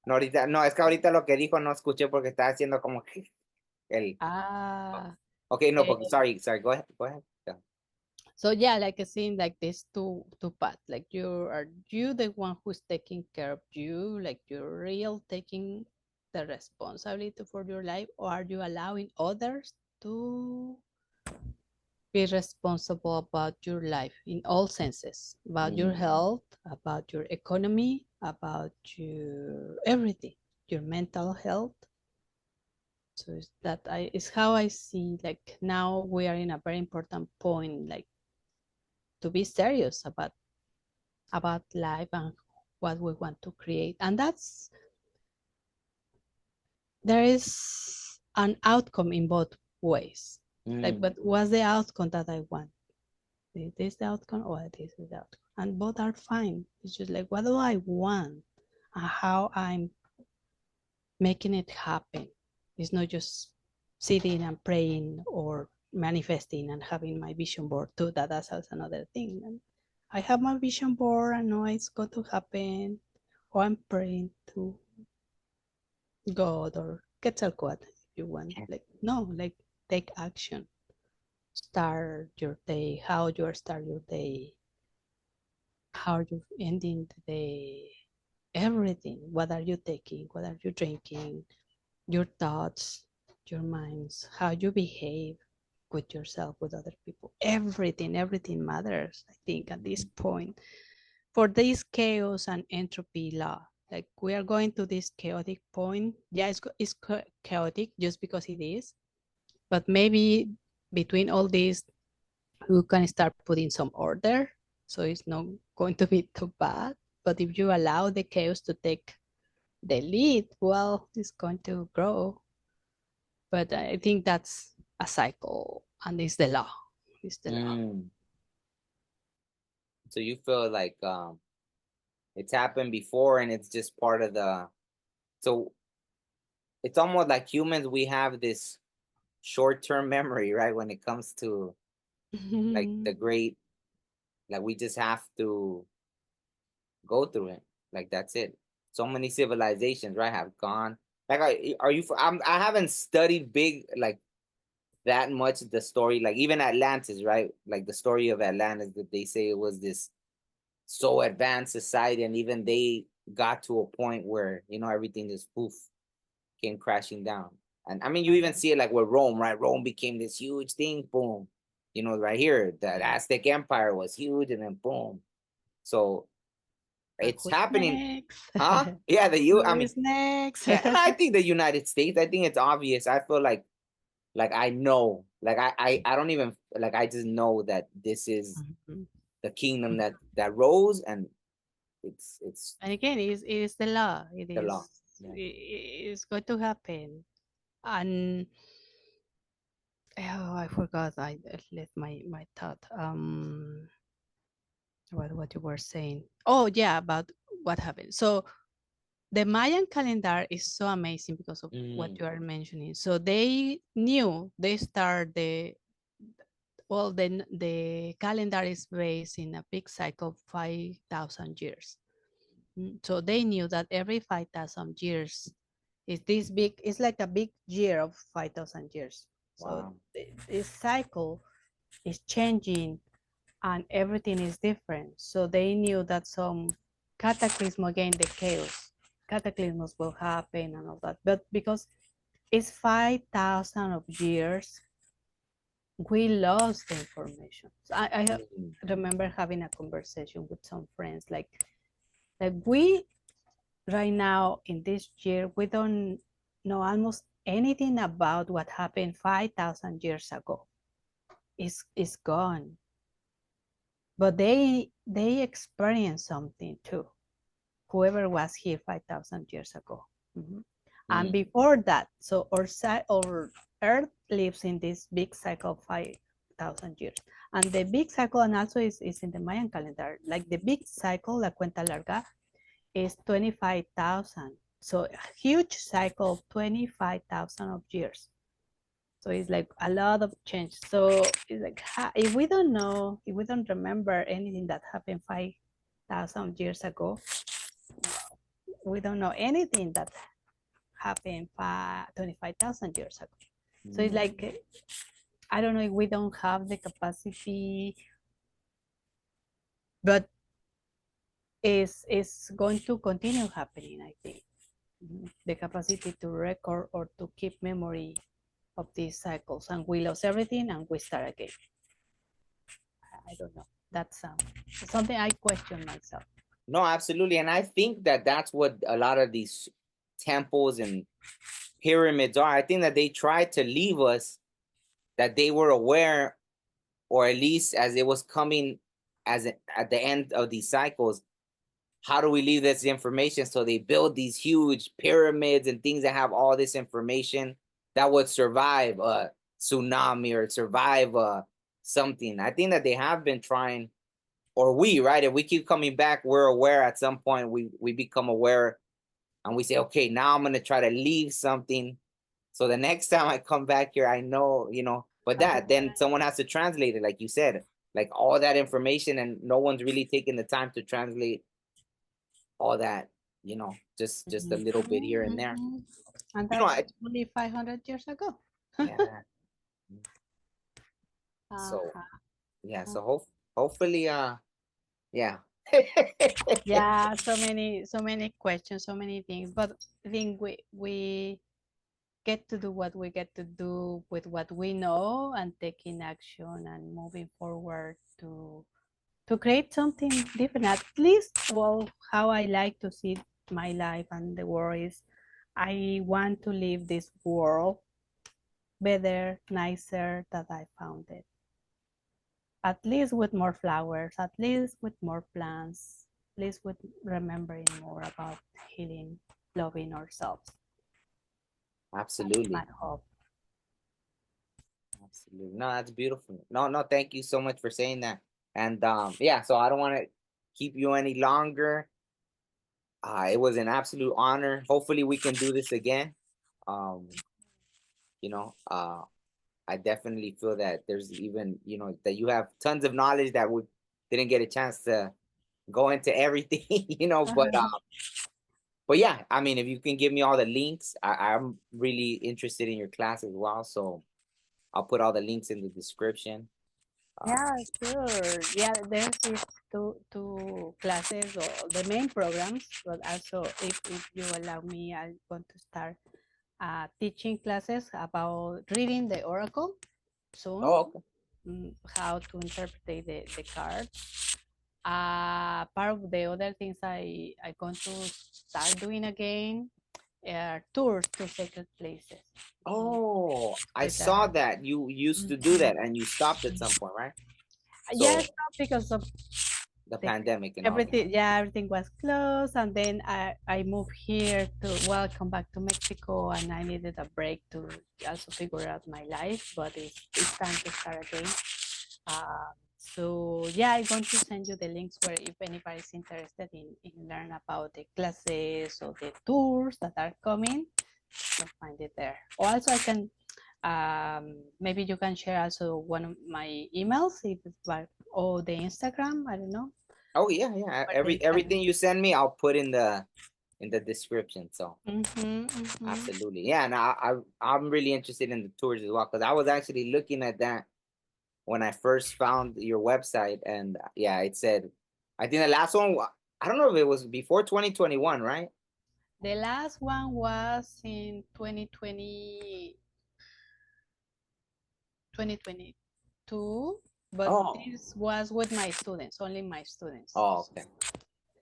S2: no, ahorita, no, es que ahorita lo que dijo no escuché porque estaba haciendo como el. Okay, no, sorry, go ahead. Yeah.
S3: So yeah, like I seen like this two paths. Like are you the one who's taking care of you, like you're real taking the responsibility for your life, or are you allowing others to be responsible about your life in all senses, about your health, about your economy, about your everything, your mental health? So is how I see, like now we are in a very important point, like to be serious about life and what we want to create. And there is an outcome in both ways. Like, but what's the outcome that I want? Is this the outcome or this is the outcome? And both are fine. It's just like, what do I want and how I'm making it happen. It's not just sitting and praying or manifesting and having my vision board too. That's also another thing. And I have my vision board, I know it's going to happen, or I'm praying to God or Quetzalcoatl if you want. Like, no, like take action. Start your day, how you start your day, how are you ending the day, everything. What are you taking? What are you drinking? Your thoughts, your minds, how you behave, with yourself, with other people. Everything matters, I think, at this point. For this chaos and entropy law, like we are going to this chaotic point. Yeah, it's chaotic just because it is, but maybe between all these, we can start putting some order, so it's not going to be too bad. But if you allow the chaos to take the lead, well, it's going to grow. But I think that's a cycle, and it's the law. It's the law.
S2: So you feel like it's happened before and it's just part of the, so it's almost like humans, we have this short-term memory, right? When it comes to like the great, like we just have to go through it. Like that's it. So many civilizations, right, have gone. Like, are you? I haven't studied big like that much the story. Like even Atlantis, right? Like the story of Atlantis, that they say it was this so advanced society, and even they got to a point where everything just poof came crashing down. And I mean, you even see it like with Rome, right? Rome became this huge thing, boom. Right here, the Aztec Empire was huge, and then boom. So it's
S3: Who's
S2: happening,
S3: next?
S2: huh? Yeah, I
S3: Who
S2: mean,
S3: is next?
S2: yeah, and I think the United States. I think it's obvious. I feel like I know, like I don't even like I just know that this is
S3: Mhm.
S2: the kingdom that rose, and it's
S3: And again, it is the law.
S2: the law. Yeah.
S3: It's going to happen. And oh, I forgot. I left my thought. What you were saying? Oh yeah, about what happened. So the Mayan calendar is so amazing because of what you are mentioning. So they knew they start the calendar is based in a big cycle of 5,000 years. So they knew that every 5,000 years is this big, it's like a big year of 5,000 years. So
S2: Wow.
S3: this cycle is changing and everything is different. So they knew that some cataclysm, again, the chaos, cataclysms will happen and all that. But because it's 5,000 of years, we lost the information. So I remember having a conversation with some friends, like we right now in this year, we don't know almost anything about what happened 5,000 years ago. It's gone. But they experienced something too. Whoever was here 5,000 years ago. And before that, so our Earth lives in this big cycle of 5,000 years. And the big cycle, and also is in the Mayan calendar, like the big cycle, la cuenta larga, is 25,000. So a huge cycle of 25,000 of years. So it's like a lot of change. So it's like, if we don't know, if we don't remember anything that happened 5,000 years ago, we don't know anything that happened 25,000 years ago. So it's like, I don't know if we don't have the capacity, but it's going to continue happening, I think. The capacity to record or to keep memory of these cycles, and we lose everything and we start again. I don't know. That's something I question myself.
S2: No, absolutely. And I think that that's what a lot of these temples and pyramids are. I think that they tried to leave us that they were aware, or at least as it was coming at the end of these cycles, how do we leave this information? So they build these huge pyramids and things that have all this information that would survive a tsunami or survive something. I think that they have been trying, or we, right? If we keep coming back, we're aware at some point, we become aware and we say, okay, now I'm going to try to leave something. So the next time I come back here, I know, but then someone has to translate it, like you said, like all that information, and no one's really taking the time to translate all that, just a little bit here and there.
S3: And that's only 500 years ago.
S2: Yeah. So yeah, so hopefully yeah.
S3: Yeah, so many questions, so many things, but I think we get to do what we get to do with what we know and taking action and moving forward to create something different. At least, well, how I like to see my life and the world is I want to leave this world better, nicer than I found it. At least with more flowers, at least with more plants, at least with remembering more about healing, loving ourselves.
S2: Absolutely.
S3: My hope.
S2: Absolutely. No, that's beautiful. No, thank you so much for saying that. And yeah, so I don't want to keep you any longer. It was an absolute honor. Hopefully we can do this again. You know, I definitely feel that there's even, you know, that you have tons of knowledge that we didn't get a chance to go into everything, you know, but yeah, I mean, if you can give me all the links, I'm really interested in your class as well. So I'll put all the links in the description.
S3: Yeah, sure. Yeah, there's these two classes or the main programs, but also if you allow me, I want to start teaching classes about reading the oracle soon.
S2: Oh, okay.
S3: How to interpret the cards. Part of the other things I going to start doing again are tours to sacred places.
S2: Oh, I saw that you used to do that and you stopped at some point, right?
S3: Yes, because of
S2: the pandemic and
S3: everything. Yeah, everything was closed, and then I moved here to come back to Mexico, and I needed a break to also figure out my life. But it's time to start again. So yeah, I'm going to send you the links where if anybody's interested in learn about the classes or the tours that are coming, you'll find it there. Or also I can maybe you can share also one of my emails if it's like, or the Instagram, I don't know.
S2: Oh yeah. Everything you send me, I'll put in the description. So absolutely, yeah. And I'm really interested in the tours as well, because I was actually looking at that when I first found your website, and yeah, it said, I think the last one, I don't know if it was before 2021, right?
S3: The last one was in 2020, 2022, but this was with my students, only my students.
S2: Oh, okay.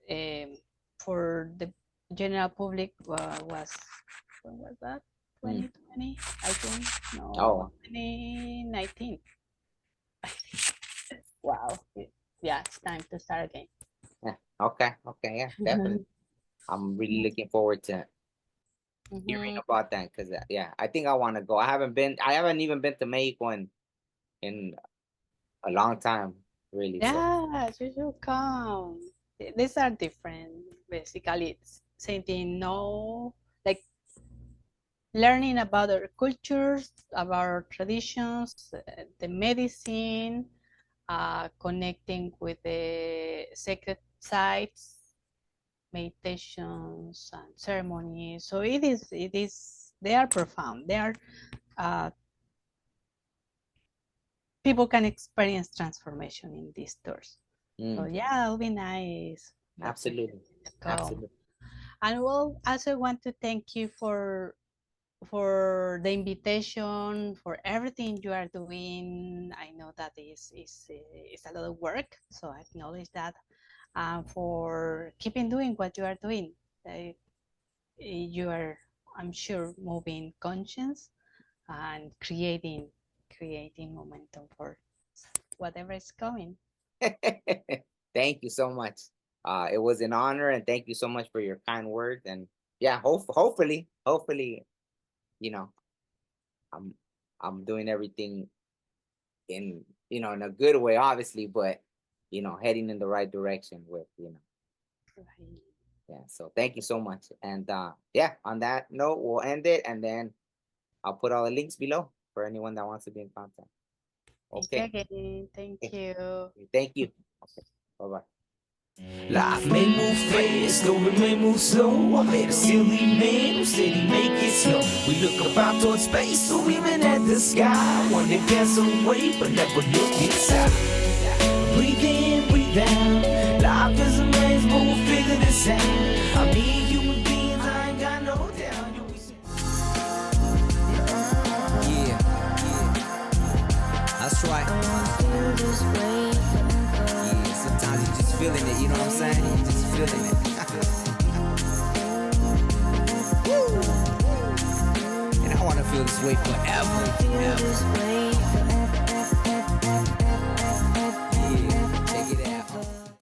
S3: So, for the general public was, when was that? 2020, I think. No, 2019. Wow. Yeah, it's time to start again.
S2: Yeah. Okay. Yeah, definitely. I'm really looking forward to hearing about that, because yeah, I think I want to go. I haven't even been to Mexico in a long time, really.
S3: Yeah, you should come. These are different. Basically, it's same thing. No, like learning about our cultures, about our traditions, the medicine, connecting with the sacred sites, meditations and ceremonies. So it is, they are profound. They are, people can experience transformation in these tours. So yeah, it'll be nice.
S2: Absolutely.
S3: And we'll also want to thank you for the invitation, for everything you are doing. I know that is a lot of work, so I acknowledge that. For keeping doing what you are doing. You are, I'm sure, moving conscience and creating momentum for whatever is coming.
S2: Thank you so much. It was an honor, and thank you so much for your kind words. And yeah, hopefully, you know, I'm doing everything in in a good way, obviously, but heading in the right direction with
S3: Right.
S2: Yeah, so thank you so much. And yeah, on that note, we'll end it, and then I'll put all the links below for anyone that wants to be in contact. Okay.
S3: Thank you.
S2: Thank you. Okay. Bye-bye.
S1: Life may move fast, or it may move slow. I met a silly man who said he make it slow. We look up out towards space, or even at the sky. One that gets away, but never look inside. Breathe in, breathe out. Life is a maze, but we'll figure this out. I mean, human beings, I ain't got no doubt.
S2: Yeah, sometimes you just feeling it, you know what I'm saying? You just feeling it. And I want to feel this way forever.